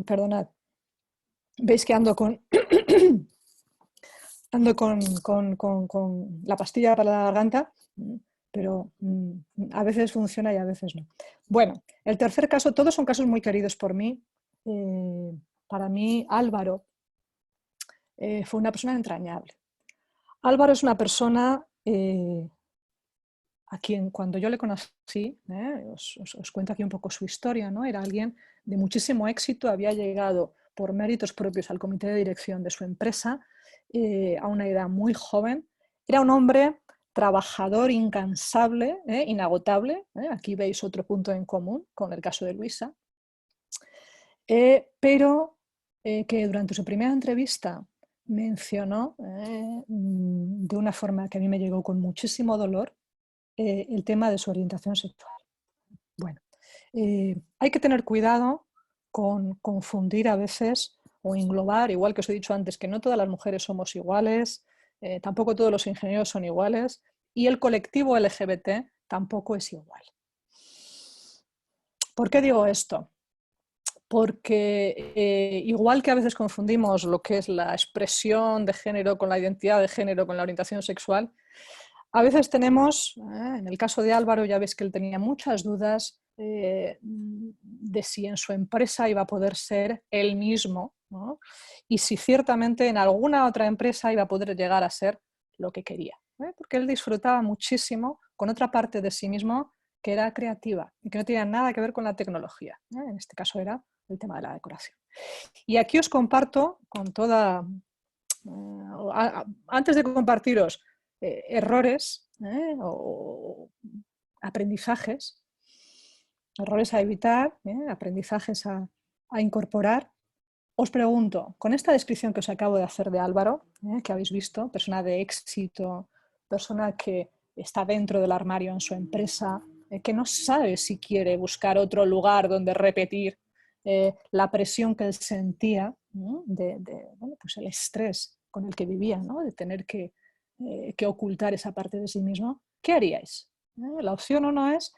perdonad, veis que ando con la pastilla para la garganta, pero a veces funciona y a veces no. Bueno, el tercer caso, todos son casos muy queridos por mí. Para mí, Álvaro fue una persona entrañable. Álvaro es una persona a quien cuando yo le conocí, os cuento aquí un poco su historia, ¿no? Era alguien de muchísimo éxito, había llegado por méritos propios al comité de dirección de su empresa a una edad muy joven. Era un hombre trabajador, incansable, inagotable. Aquí veis otro punto en común con el caso de Luisa. Pero que durante su primera entrevista mencionó de una forma que a mí me llegó con muchísimo dolor el tema de su orientación sexual. Bueno, hay que tener cuidado con confundir a veces o englobar, igual que os he dicho antes, que no todas las mujeres somos iguales, tampoco todos los ingenieros son iguales y el colectivo LGBT tampoco es igual. ¿Por qué digo esto? Porque igual que a veces confundimos lo que es la expresión de género con la identidad de género, con la orientación sexual, a veces tenemos, en el caso de Álvaro ya ves que él tenía muchas dudas de si en su empresa iba a poder ser él mismo, ¿no? Y si ciertamente en alguna otra empresa iba a poder llegar a ser lo que quería, porque él disfrutaba muchísimo con otra parte de sí mismo que era creativa y que no tenía nada que ver con la tecnología. En este caso era el tema de la decoración. Y aquí os comparto con toda... antes de compartiros errores o aprendizajes, errores a evitar, aprendizajes a incorporar, os pregunto, con esta descripción que os acabo de hacer de Álvaro, que habéis visto, persona de éxito, persona que está dentro del armario en su empresa, que no sabe si quiere buscar otro lugar donde repetir la presión que él sentía, bueno, pues el estrés con el que vivía, ¿no? De tener que ocultar esa parte de sí mismo, ¿qué haríais? La opción 1 es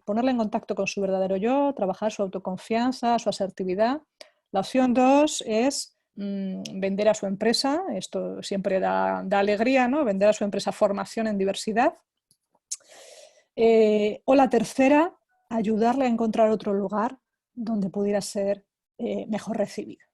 ponerle en contacto con su verdadero yo, trabajar su autoconfianza, su asertividad. La opción 2 es vender a su empresa, esto siempre da alegría, ¿no? Vender a su empresa formación en diversidad. O la tercera, ayudarle a encontrar otro lugar donde pudiera ser mejor recibido.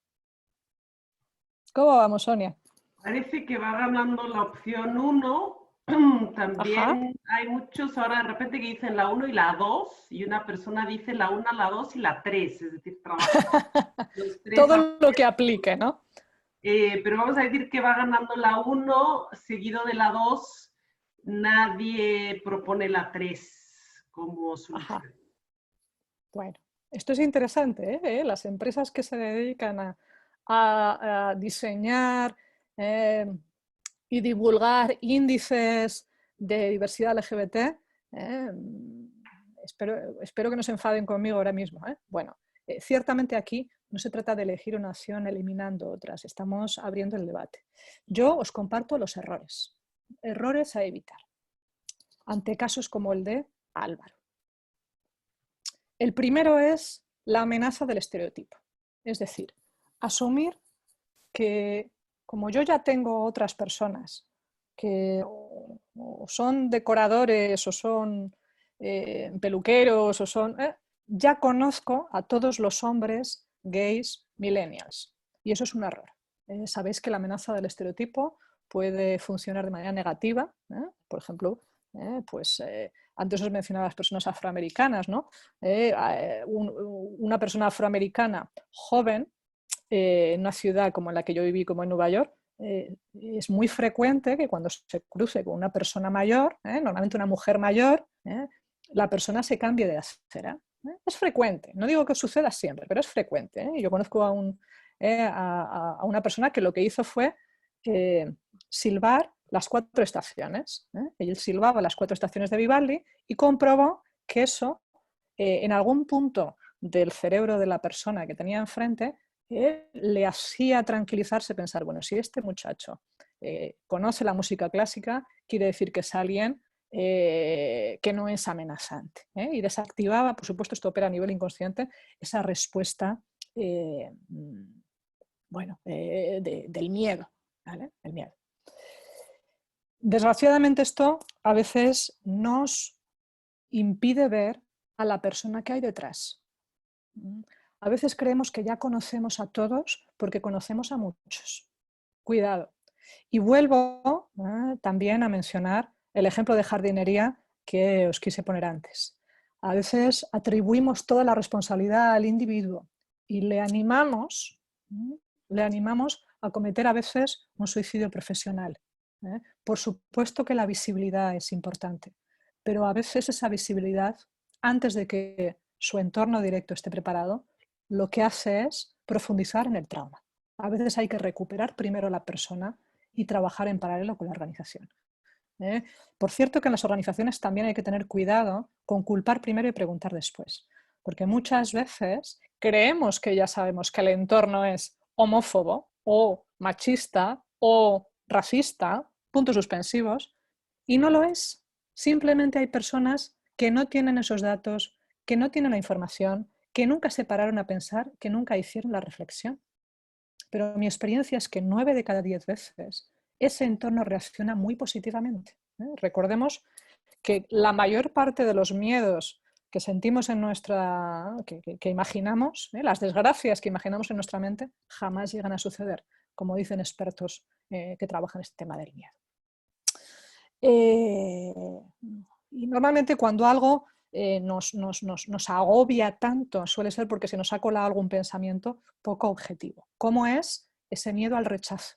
¿Cómo vamos, Sonia? Parece que va ganando la opción 1. Ajá. También hay muchos ahora de repente que dicen la 1 y la 2, y una persona dice la 1, la 2 y la 3, es decir, trabajar los 3 Todo lo que aplique, ¿no? pero vamos a decir que va ganando la 1, seguido de la 2. Nadie propone la 3 como Ajá. solución. Bueno, esto es interesante, ¿eh? Las empresas que se dedican a diseñar y divulgar índices de diversidad LGBT, ¿eh? Espero que no se enfaden conmigo ahora mismo, ¿eh? Bueno, ciertamente aquí no se trata de elegir una opción eliminando otras, estamos abriendo el debate. Yo os comparto los errores a evitar ante casos como el de Álvaro. El primero es la amenaza del estereotipo, es decir, asumir que como yo ya tengo otras personas que o son decoradores o son peluqueros o son... ya conozco a todos los hombres gays millennials y eso es un error. Sabéis que la amenaza del estereotipo puede funcionar de manera negativa, por ejemplo, pues antes os mencionaba las personas afroamericanas, ¿no? Una persona afroamericana joven en una ciudad como la que yo viví, como en Nueva York, es muy frecuente que cuando se cruce con una persona mayor, normalmente una mujer mayor, la persona se cambie de acera. Es frecuente, no digo que suceda siempre, pero es frecuente. Yo conozco a una persona que lo que hizo fue silbar las 4 estaciones. Él silbaba las 4 estaciones de Vivaldi y comprobó que eso en algún punto del cerebro de la persona que tenía enfrente le hacía tranquilizarse, pensar, bueno, si este muchacho conoce la música clásica, quiere decir que es alguien que no es amenazante. Y desactivaba, por supuesto, esto opera a nivel inconsciente, esa respuesta del miedo, ¿vale? El miedo. Desgraciadamente esto a veces nos impide ver a la persona que hay detrás. A veces creemos que ya conocemos a todos porque conocemos a muchos. Cuidado. Y vuelvo también a mencionar el ejemplo de jardinería que os quise poner antes. A veces atribuimos toda la responsabilidad al individuo y le animamos a cometer a veces un suicidio profesional. Por supuesto que la visibilidad es importante, pero a veces esa visibilidad, antes de que su entorno directo esté preparado, lo que hace es profundizar en el trauma. A veces hay que recuperar primero a la persona y trabajar en paralelo con la organización. Por cierto que en las organizaciones también hay que tener cuidado con culpar primero y preguntar después, porque muchas veces creemos que ya sabemos que el entorno es homófobo o machista o racista, puntos suspensivos, y no lo es. Simplemente hay personas que no tienen esos datos, que no tienen la información, que nunca se pararon a pensar, que nunca hicieron la reflexión. Pero mi experiencia es que 9 de cada 10 veces ese entorno reacciona muy positivamente. Recordemos que la mayor parte de los miedos que sentimos en que imaginamos, las desgracias que imaginamos en nuestra mente, jamás llegan a suceder, como dicen expertos que trabajan este tema del miedo. Y normalmente cuando algo nos agobia tanto, suele ser porque se nos ha colado algún pensamiento poco objetivo. ¿Cómo es ese miedo al rechazo?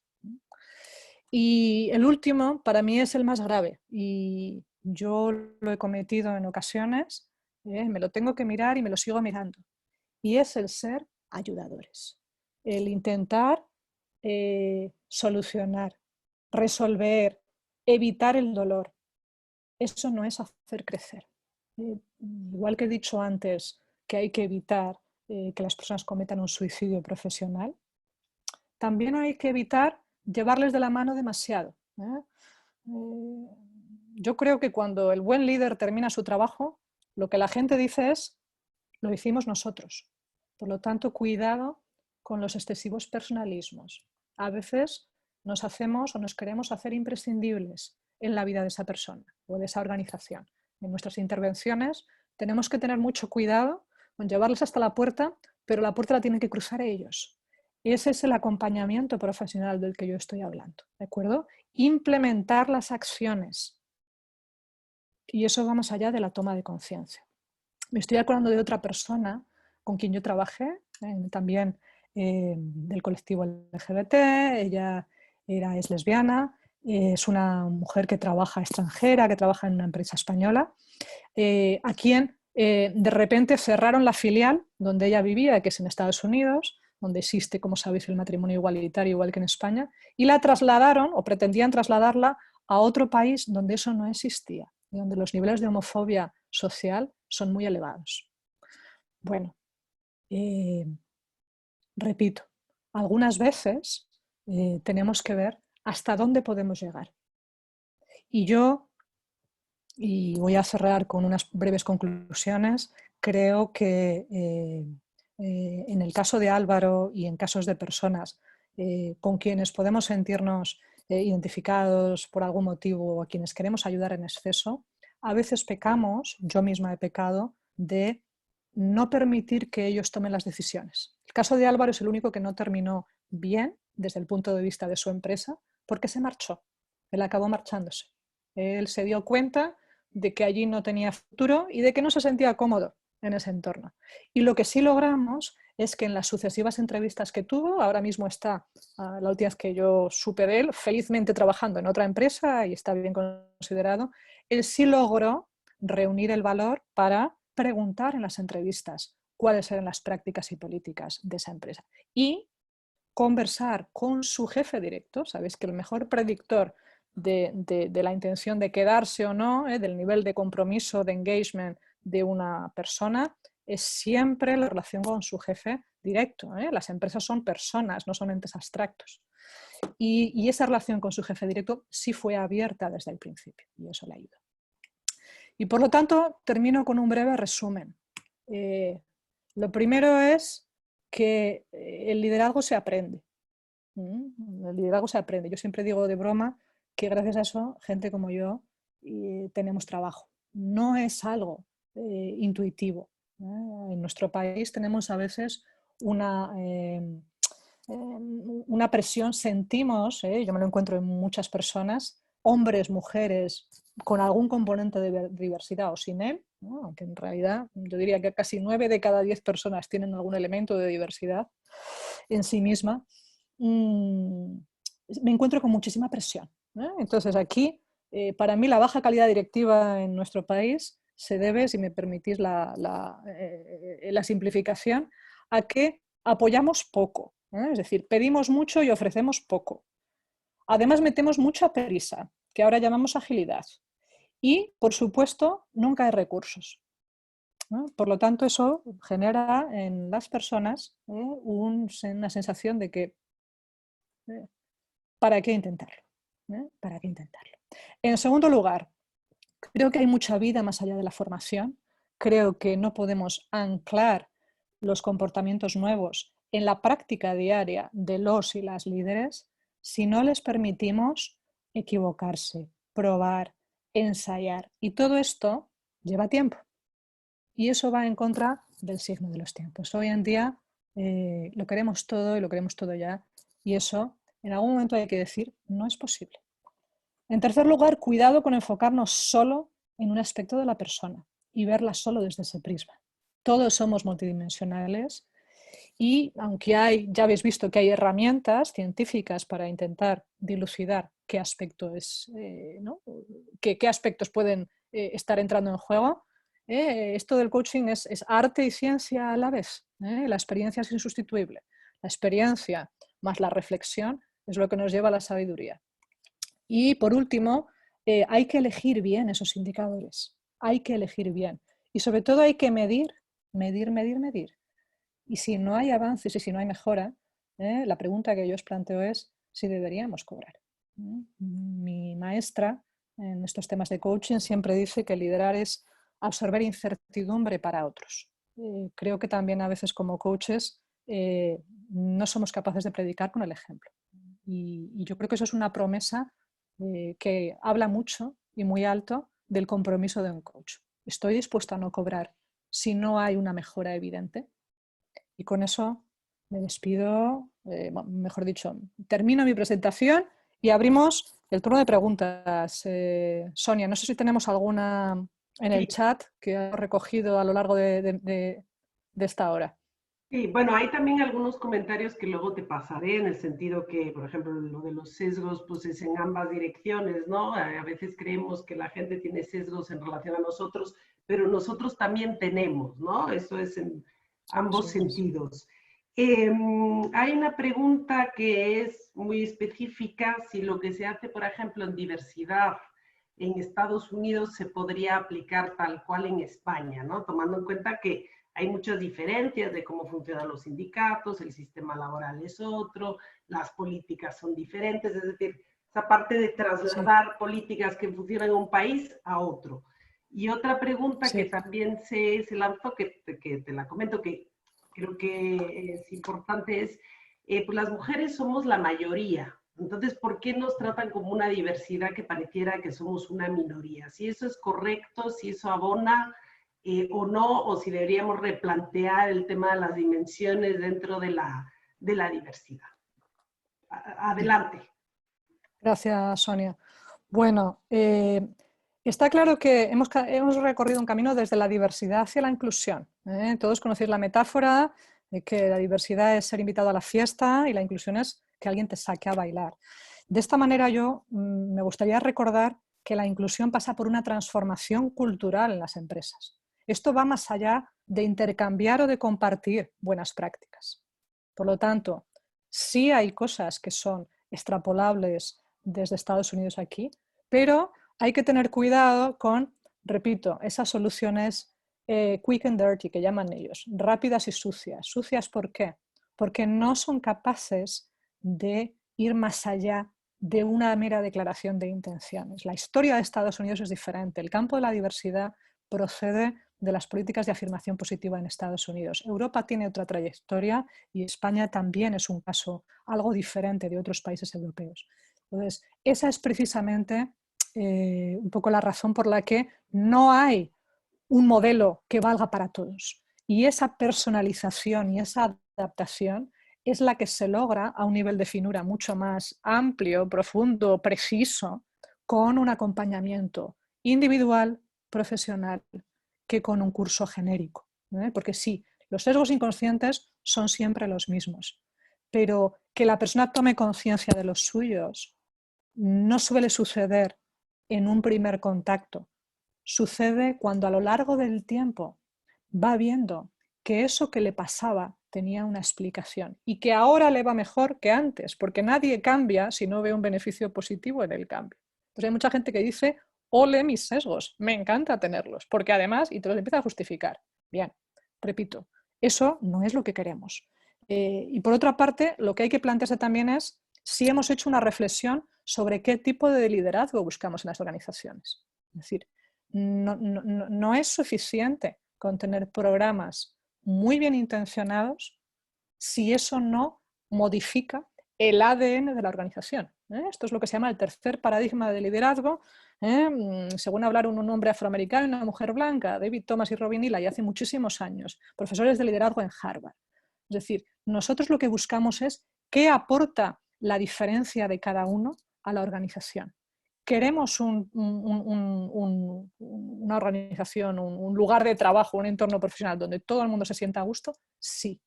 Y el último, para mí, es el más grave. Y yo lo he cometido en ocasiones, me lo tengo que mirar y me lo sigo mirando. Y es el ser ayudadores. El intentar solucionar, resolver, evitar el dolor. Eso no es hacer crecer. Igual que he dicho antes que hay que evitar que las personas cometan un suicidio profesional, también hay que evitar llevarles de la mano demasiado. Yo creo que cuando el buen líder termina su trabajo, lo que la gente dice es, lo hicimos nosotros. Por lo tanto, cuidado con los excesivos personalismos. A veces nos hacemos o nos queremos hacer imprescindibles en la vida de esa persona o de esa organización. En nuestras intervenciones tenemos que tener mucho cuidado con llevarles hasta la puerta, pero la puerta la tienen que cruzar ellos. Ese es el acompañamiento profesional del que yo estoy hablando, ¿de acuerdo? Implementar las acciones. Y eso va más allá de la toma de conciencia. Me estoy acordando de otra persona con quien yo trabajé, también del colectivo LGBT. Ella es lesbiana, es una mujer que trabaja extranjera, que trabaja en una empresa española, a quien de repente cerraron la filial donde ella vivía, que es en Estados Unidos, donde existe, como sabéis, el matrimonio igualitario, igual que en España, y la trasladaron o pretendían trasladarla a otro país donde eso no existía, y donde los niveles de homofobia social son muy elevados. Bueno, repito, algunas veces tenemos que ver hasta dónde podemos llegar. Y voy a cerrar con unas breves conclusiones, creo que en el caso de Álvaro y en casos de personas con quienes podemos sentirnos identificados por algún motivo o a quienes queremos ayudar en exceso, a veces pecamos, yo misma he pecado, de no permitir que ellos tomen las decisiones. El caso de Álvaro es el único que no terminó bien desde el punto de vista de su empresa porque se marchó. Él acabó marchándose. Él se dio cuenta de que allí no tenía futuro y de que no se sentía cómodo en ese entorno. Y lo que sí logramos es que en las sucesivas entrevistas que tuvo, ahora mismo está, la última vez que yo supe de él, felizmente trabajando en otra empresa y está bien considerado, él sí logró reunir el valor para preguntar en las entrevistas cuáles eran las prácticas y políticas de esa empresa y conversar con su jefe directo. Sabéis que el mejor predictor de la intención de quedarse o no, del nivel de compromiso, de engagement de una persona, es siempre la relación con su jefe directo. Las empresas son personas, no son entes abstractos. Y esa relación con su jefe directo sí fue abierta desde el principio, y eso le ayuda. Y por lo tanto, termino con un breve resumen. Lo primero es que el liderazgo se aprende. El liderazgo se aprende. Yo siempre digo de broma que gracias a eso, gente como yo, tenemos trabajo. No es algo intuitivo. En nuestro país tenemos a veces una presión, sentimos, yo me lo encuentro en muchas personas, hombres, mujeres, con algún componente de diversidad o sin él, ¿no? Aunque en realidad yo diría que casi 9 de cada 10 personas tienen algún elemento de diversidad en sí misma, me encuentro con muchísima presión. Entonces aquí, para mí, la baja calidad directiva en nuestro país se debe, si me permitís la simplificación, a que apoyamos poco. Es decir, pedimos mucho y ofrecemos poco. Además, metemos mucha prisa, que ahora llamamos agilidad. Y, por supuesto, nunca hay recursos. Por lo tanto, eso genera en las personas una sensación de que ¿para qué intentarlo? ¿Para qué intentarlo? En segundo lugar, creo que hay mucha vida más allá de la formación. Creo que no podemos anclar los comportamientos nuevos en la práctica diaria de los y las líderes si no les permitimos equivocarse, probar, ensayar. Y todo esto lleva tiempo. Y eso va en contra del signo de los tiempos. Hoy en día lo queremos todo y lo queremos todo ya. Y eso, en algún momento hay que decir, no es posible. En tercer lugar, cuidado con enfocarnos solo en un aspecto de la persona y verla solo desde ese prisma. Todos somos multidimensionales y aunque ya habéis visto que hay herramientas científicas para intentar dilucidar qué aspecto es, qué aspectos pueden estar entrando en juego, esto del coaching es arte y ciencia a la vez. La experiencia es insustituible. La experiencia más la reflexión es lo que nos lleva a la sabiduría. Y por último, hay que elegir bien esos indicadores. Hay que elegir bien. Y sobre todo hay que medir. Y si no hay avances y si no hay mejora, la pregunta que yo os planteo es, si deberíamos cobrar. Mi maestra en estos temas de coaching siempre dice que liderar es absorber incertidumbre para otros. Creo que también a veces como coaches no somos capaces de predicar con el ejemplo. Y yo creo que eso es una promesa que habla mucho y muy alto del compromiso de un coach. Estoy dispuesto a no cobrar si no hay una mejora evidente. Y con eso me despido, mejor dicho, termino mi presentación y abrimos el turno de preguntas. Sonia, no sé si tenemos alguna en el chat que he recogido a lo largo de esta hora. Sí, bueno, hay también algunos comentarios que luego te pasaré en el sentido que, por ejemplo, lo de los sesgos, pues es en ambas direcciones, ¿no? A veces creemos que la gente tiene sesgos en relación a nosotros, pero nosotros también tenemos, ¿no? Eso es en ambos sentidos. Hay una pregunta que es muy específica, si lo que se hace, por ejemplo, en diversidad en Estados Unidos se podría aplicar tal cual en España, ¿no? Tomando en cuenta que hay muchas diferencias de cómo funcionan los sindicatos, el sistema laboral es otro, las políticas son diferentes, es decir, esa parte de trasladar políticas que funcionan en un país a otro. Y otra pregunta que también se lanzó, que te la comento, que creo que es importante, es, pues las mujeres somos la mayoría, entonces, ¿por qué nos tratan como una diversidad que pareciera que somos una minoría? Si eso es correcto, si eso abona o no, o si deberíamos replantear el tema de las dimensiones dentro de la diversidad. Adelante. Gracias, Sonia. Bueno, está claro que hemos recorrido un camino desde la diversidad hacia la inclusión. Todos conocéis la metáfora de que la diversidad es ser invitado a la fiesta y la inclusión es que alguien te saque a bailar. De esta manera yo me gustaría recordar que la inclusión pasa por una transformación cultural en las empresas. Esto va más allá de intercambiar o de compartir buenas prácticas. Por lo tanto, sí hay cosas que son extrapolables desde Estados Unidos aquí, pero hay que tener cuidado con, repito, esas soluciones quick and dirty que llaman ellos, rápidas y sucias. ¿Sucias por qué? Porque no son capaces de ir más allá de una mera declaración de intenciones. La historia de Estados Unidos es diferente. El campo de la diversidad procede de las políticas de afirmación positiva en Estados Unidos. Europa tiene otra trayectoria y España también es un caso algo diferente de otros países europeos. Entonces, esa es precisamente un poco la razón por la que no hay un modelo que valga para todos. Y esa personalización y esa adaptación es la que se logra a un nivel de finura mucho más amplio, profundo, preciso, con un acompañamiento individual, profesional, que con un curso genérico. Porque sí, los sesgos inconscientes son siempre los mismos, pero que la persona tome conciencia de los suyos no suele suceder en un primer contacto. Sucede cuando a lo largo del tiempo va viendo que eso que le pasaba tenía una explicación y que ahora le va mejor que antes, porque nadie cambia si no ve un beneficio positivo en el cambio. Entonces hay mucha gente que dice, ole mis sesgos, me encanta tenerlos, porque además, y te los empieza a justificar. Bien, repito, eso no es lo que queremos. Y por otra parte, lo que hay que plantearse también es si hemos hecho una reflexión sobre qué tipo de liderazgo buscamos en las organizaciones. Es decir, no es suficiente con tener programas muy bien intencionados si eso no modifica el ADN de la organización. Esto es lo que se llama el tercer paradigma de liderazgo. Según hablaron un hombre afroamericano y una mujer blanca, David Thomas y Robin Ely, hace muchísimos años, profesores de liderazgo en Harvard. Es decir, nosotros lo que buscamos es qué aporta la diferencia de cada uno a la organización. ¿Queremos una organización, un lugar de trabajo, un entorno profesional donde todo el mundo se sienta a gusto? Sí.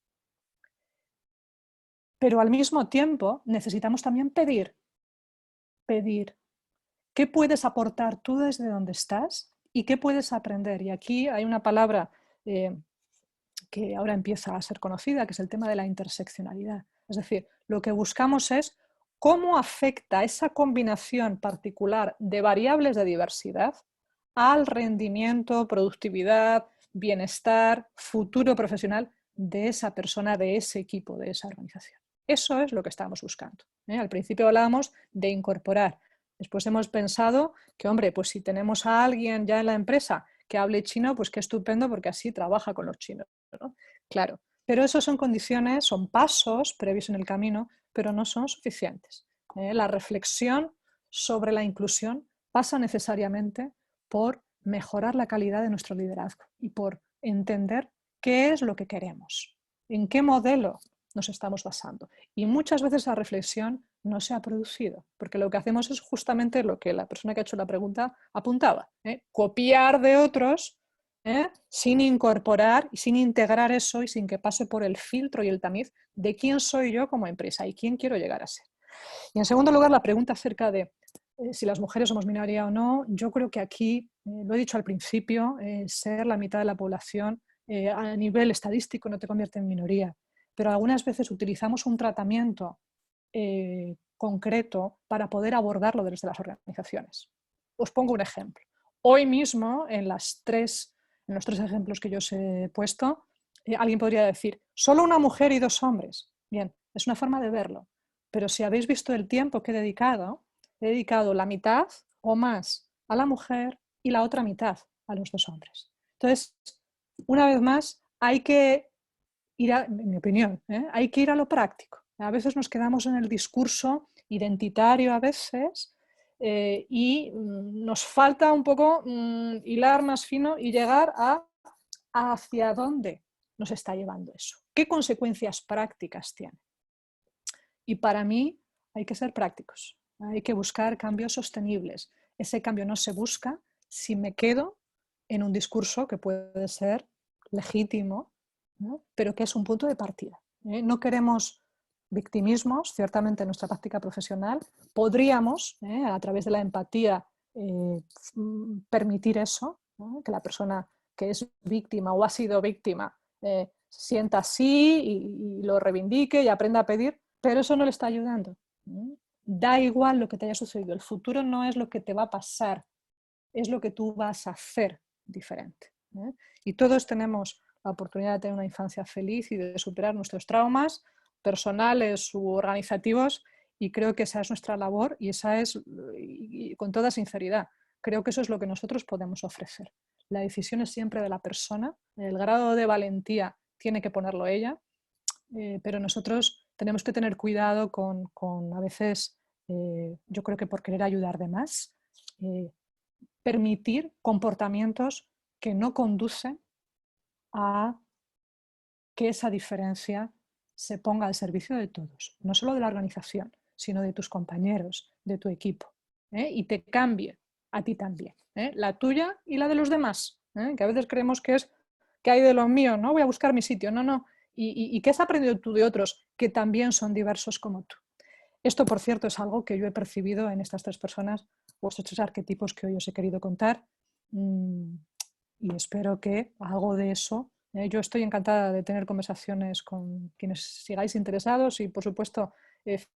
Pero al mismo tiempo necesitamos también pedir. ¿Qué puedes aportar tú desde donde estás y qué puedes aprender? Y aquí hay una palabra que ahora empieza a ser conocida, que es el tema de la interseccionalidad. Es decir, lo que buscamos es cómo afecta esa combinación particular de variables de diversidad al rendimiento, productividad, bienestar, futuro profesional de esa persona, de ese equipo, de esa organización. Eso es lo que estamos buscando. Al principio hablábamos de incorporar. Después hemos pensado que, hombre, pues si tenemos a alguien ya en la empresa que hable chino, pues qué estupendo, porque así trabaja con los chinos, ¿no? Claro, pero eso son condiciones, son pasos previos en el camino, pero no son suficientes. La reflexión sobre la inclusión pasa necesariamente por mejorar la calidad de nuestro liderazgo y por entender qué es lo que queremos, en qué modelo nos estamos basando. Y muchas veces la reflexión no se ha producido, porque lo que hacemos es justamente lo que la persona que ha hecho la pregunta apuntaba, copiar de otros, sin incorporar y sin integrar eso y sin que pase por el filtro y el tamiz de quién soy yo como empresa y quién quiero llegar a ser. Y en segundo lugar, la pregunta acerca de si las mujeres somos minoría o no, yo creo que aquí, lo he dicho al principio, ser la mitad de la población a nivel estadístico no te convierte en minoría, pero algunas veces utilizamos un tratamiento concreto para poder abordarlo desde las organizaciones. Os pongo un ejemplo. Hoy mismo, en los tres ejemplos que yo os he puesto, alguien podría decir, solo una mujer y 2 hombres. Bien, es una forma de verlo, pero si habéis visto el tiempo que he dedicado la mitad o más a la mujer y la otra mitad a los 2 hombres. Entonces, una vez más, hay que ir en mi opinión, hay que ir a lo práctico. A veces nos quedamos en el discurso identitario a veces y nos falta un poco hilar más fino y llegar a hacia dónde nos está llevando eso. ¿Qué consecuencias prácticas tiene? Y para mí hay que ser prácticos, hay que buscar cambios sostenibles. Ese cambio no se busca si me quedo en un discurso que puede ser legítimo, ¿no? Pero que es un punto de partida. No queremos victimismos, ciertamente en nuestra práctica profesional. Podríamos, a través de la empatía, permitir eso, ¿no? Que la persona que es víctima o ha sido víctima sienta así y lo reivindique y aprenda a pedir, pero eso no le está ayudando. Da igual lo que te haya sucedido, el futuro no es lo que te va a pasar, es lo que tú vas a hacer diferente. Y todos tenemos la oportunidad de tener una infancia feliz y de superar nuestros traumas personales u organizativos, y creo que esa es nuestra labor y esa es, y con toda sinceridad, creo que eso es lo que nosotros podemos ofrecer. La decisión es siempre de la persona, el grado de valentía tiene que ponerlo ella, pero nosotros tenemos que tener cuidado con a veces, yo creo que por querer ayudar de más, permitir comportamientos que no conducen a que esa diferencia se ponga al servicio de todos, no solo de la organización, sino de tus compañeros, de tu equipo, y te cambie a ti también, la tuya y la de los demás, que a veces creemos que es que hay de los míos, no voy a buscar mi sitio, no, y que has aprendido tú de otros que también son diversos como tú. Esto, por cierto, es algo que yo he percibido en estas 3 personas o estos 3 arquetipos que hoy os he querido contar, y espero que algo de eso. Yo estoy encantada de tener conversaciones con quienes sigáis interesados y, por supuesto,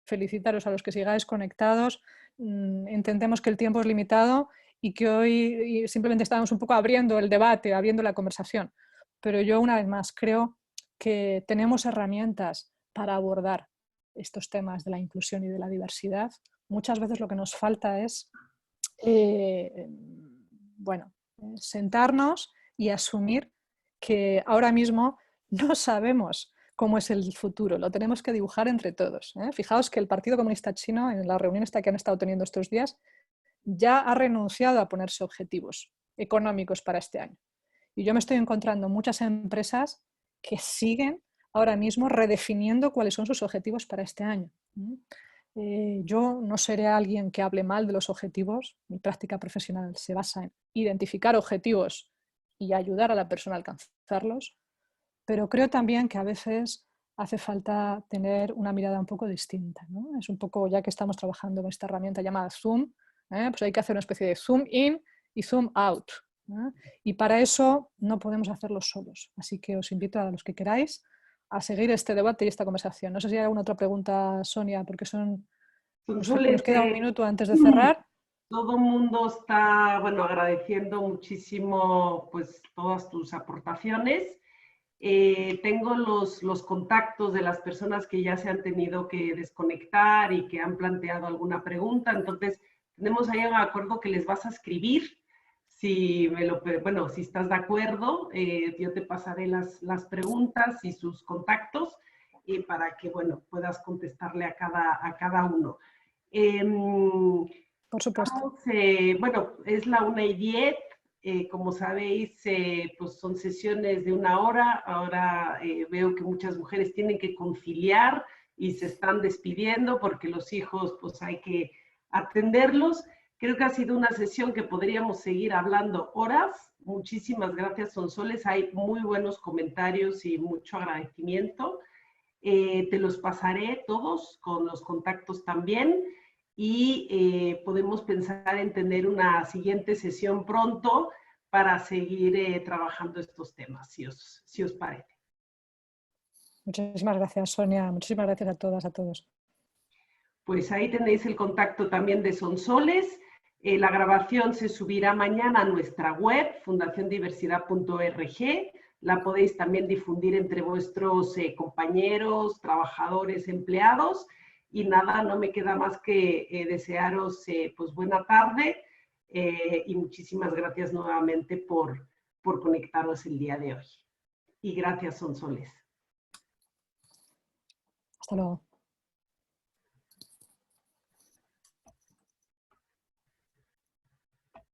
felicitaros a los que sigáis conectados. Entendemos que el tiempo es limitado y que hoy simplemente estamos un poco abriendo el debate, abriendo la conversación. Pero yo, una vez más, creo que tenemos herramientas para abordar estos temas de la inclusión y de la diversidad. Muchas veces lo que nos falta es, sentarnos y asumir que ahora mismo no sabemos cómo es el futuro, lo tenemos que dibujar entre todos. Fijaos que el Partido Comunista Chino, en la reunión esta que han estado teniendo estos días, ya ha renunciado a ponerse objetivos económicos para este año. Y yo me estoy encontrando muchas empresas que siguen ahora mismo redefiniendo cuáles son sus objetivos para este año. Yo no seré alguien que hable mal de los objetivos. Mi práctica profesional se basa en identificar objetivos y ayudar a la persona a alcanzarlos, pero creo también que a veces hace falta tener una mirada un poco distinta, ¿no? Es un poco, ya que estamos trabajando con esta herramienta llamada Zoom, pues hay que hacer una especie de zoom in y zoom out, y para eso no podemos hacerlo solos. Así que os invito a los que queráis a seguir este debate y esta conversación. No sé si hay alguna otra pregunta, Sonia, porque nos queda un minuto antes de cerrar. Todo el mundo está, bueno, agradeciendo muchísimo pues todas tus aportaciones Tengo los contactos de las personas que ya se han tenido que desconectar y que han planteado alguna pregunta. Entonces, tenemos ahí un acuerdo que les vas a escribir. Si estás de acuerdo, yo te pasaré las preguntas y sus contactos para que, puedas contestarle a cada uno. Por supuesto. Es la 1:10. Como sabéis, pues son sesiones de 1 hora. Ahora veo que muchas mujeres tienen que conciliar y se están despidiendo porque los hijos, pues hay que atenderlos. Creo que ha sido una sesión que podríamos seguir hablando horas. Muchísimas gracias, Sonsoles. Hay muy buenos comentarios y mucho agradecimiento. Te los pasaré todos con los contactos también. Y podemos pensar en tener una siguiente sesión pronto para seguir trabajando estos temas, si os parece. Muchísimas gracias, Sonia. Muchísimas gracias a todas, a todos. Pues ahí tenéis el contacto también de Sonsoles. La grabación se subirá mañana a nuestra web, fundaciondiversidad.org. La podéis también difundir entre vuestros compañeros, trabajadores, empleados. Y nada, no me queda más que desearos pues buena tarde y muchísimas gracias nuevamente por conectaros el día de hoy. Y gracias, Sonsoles. Hasta luego.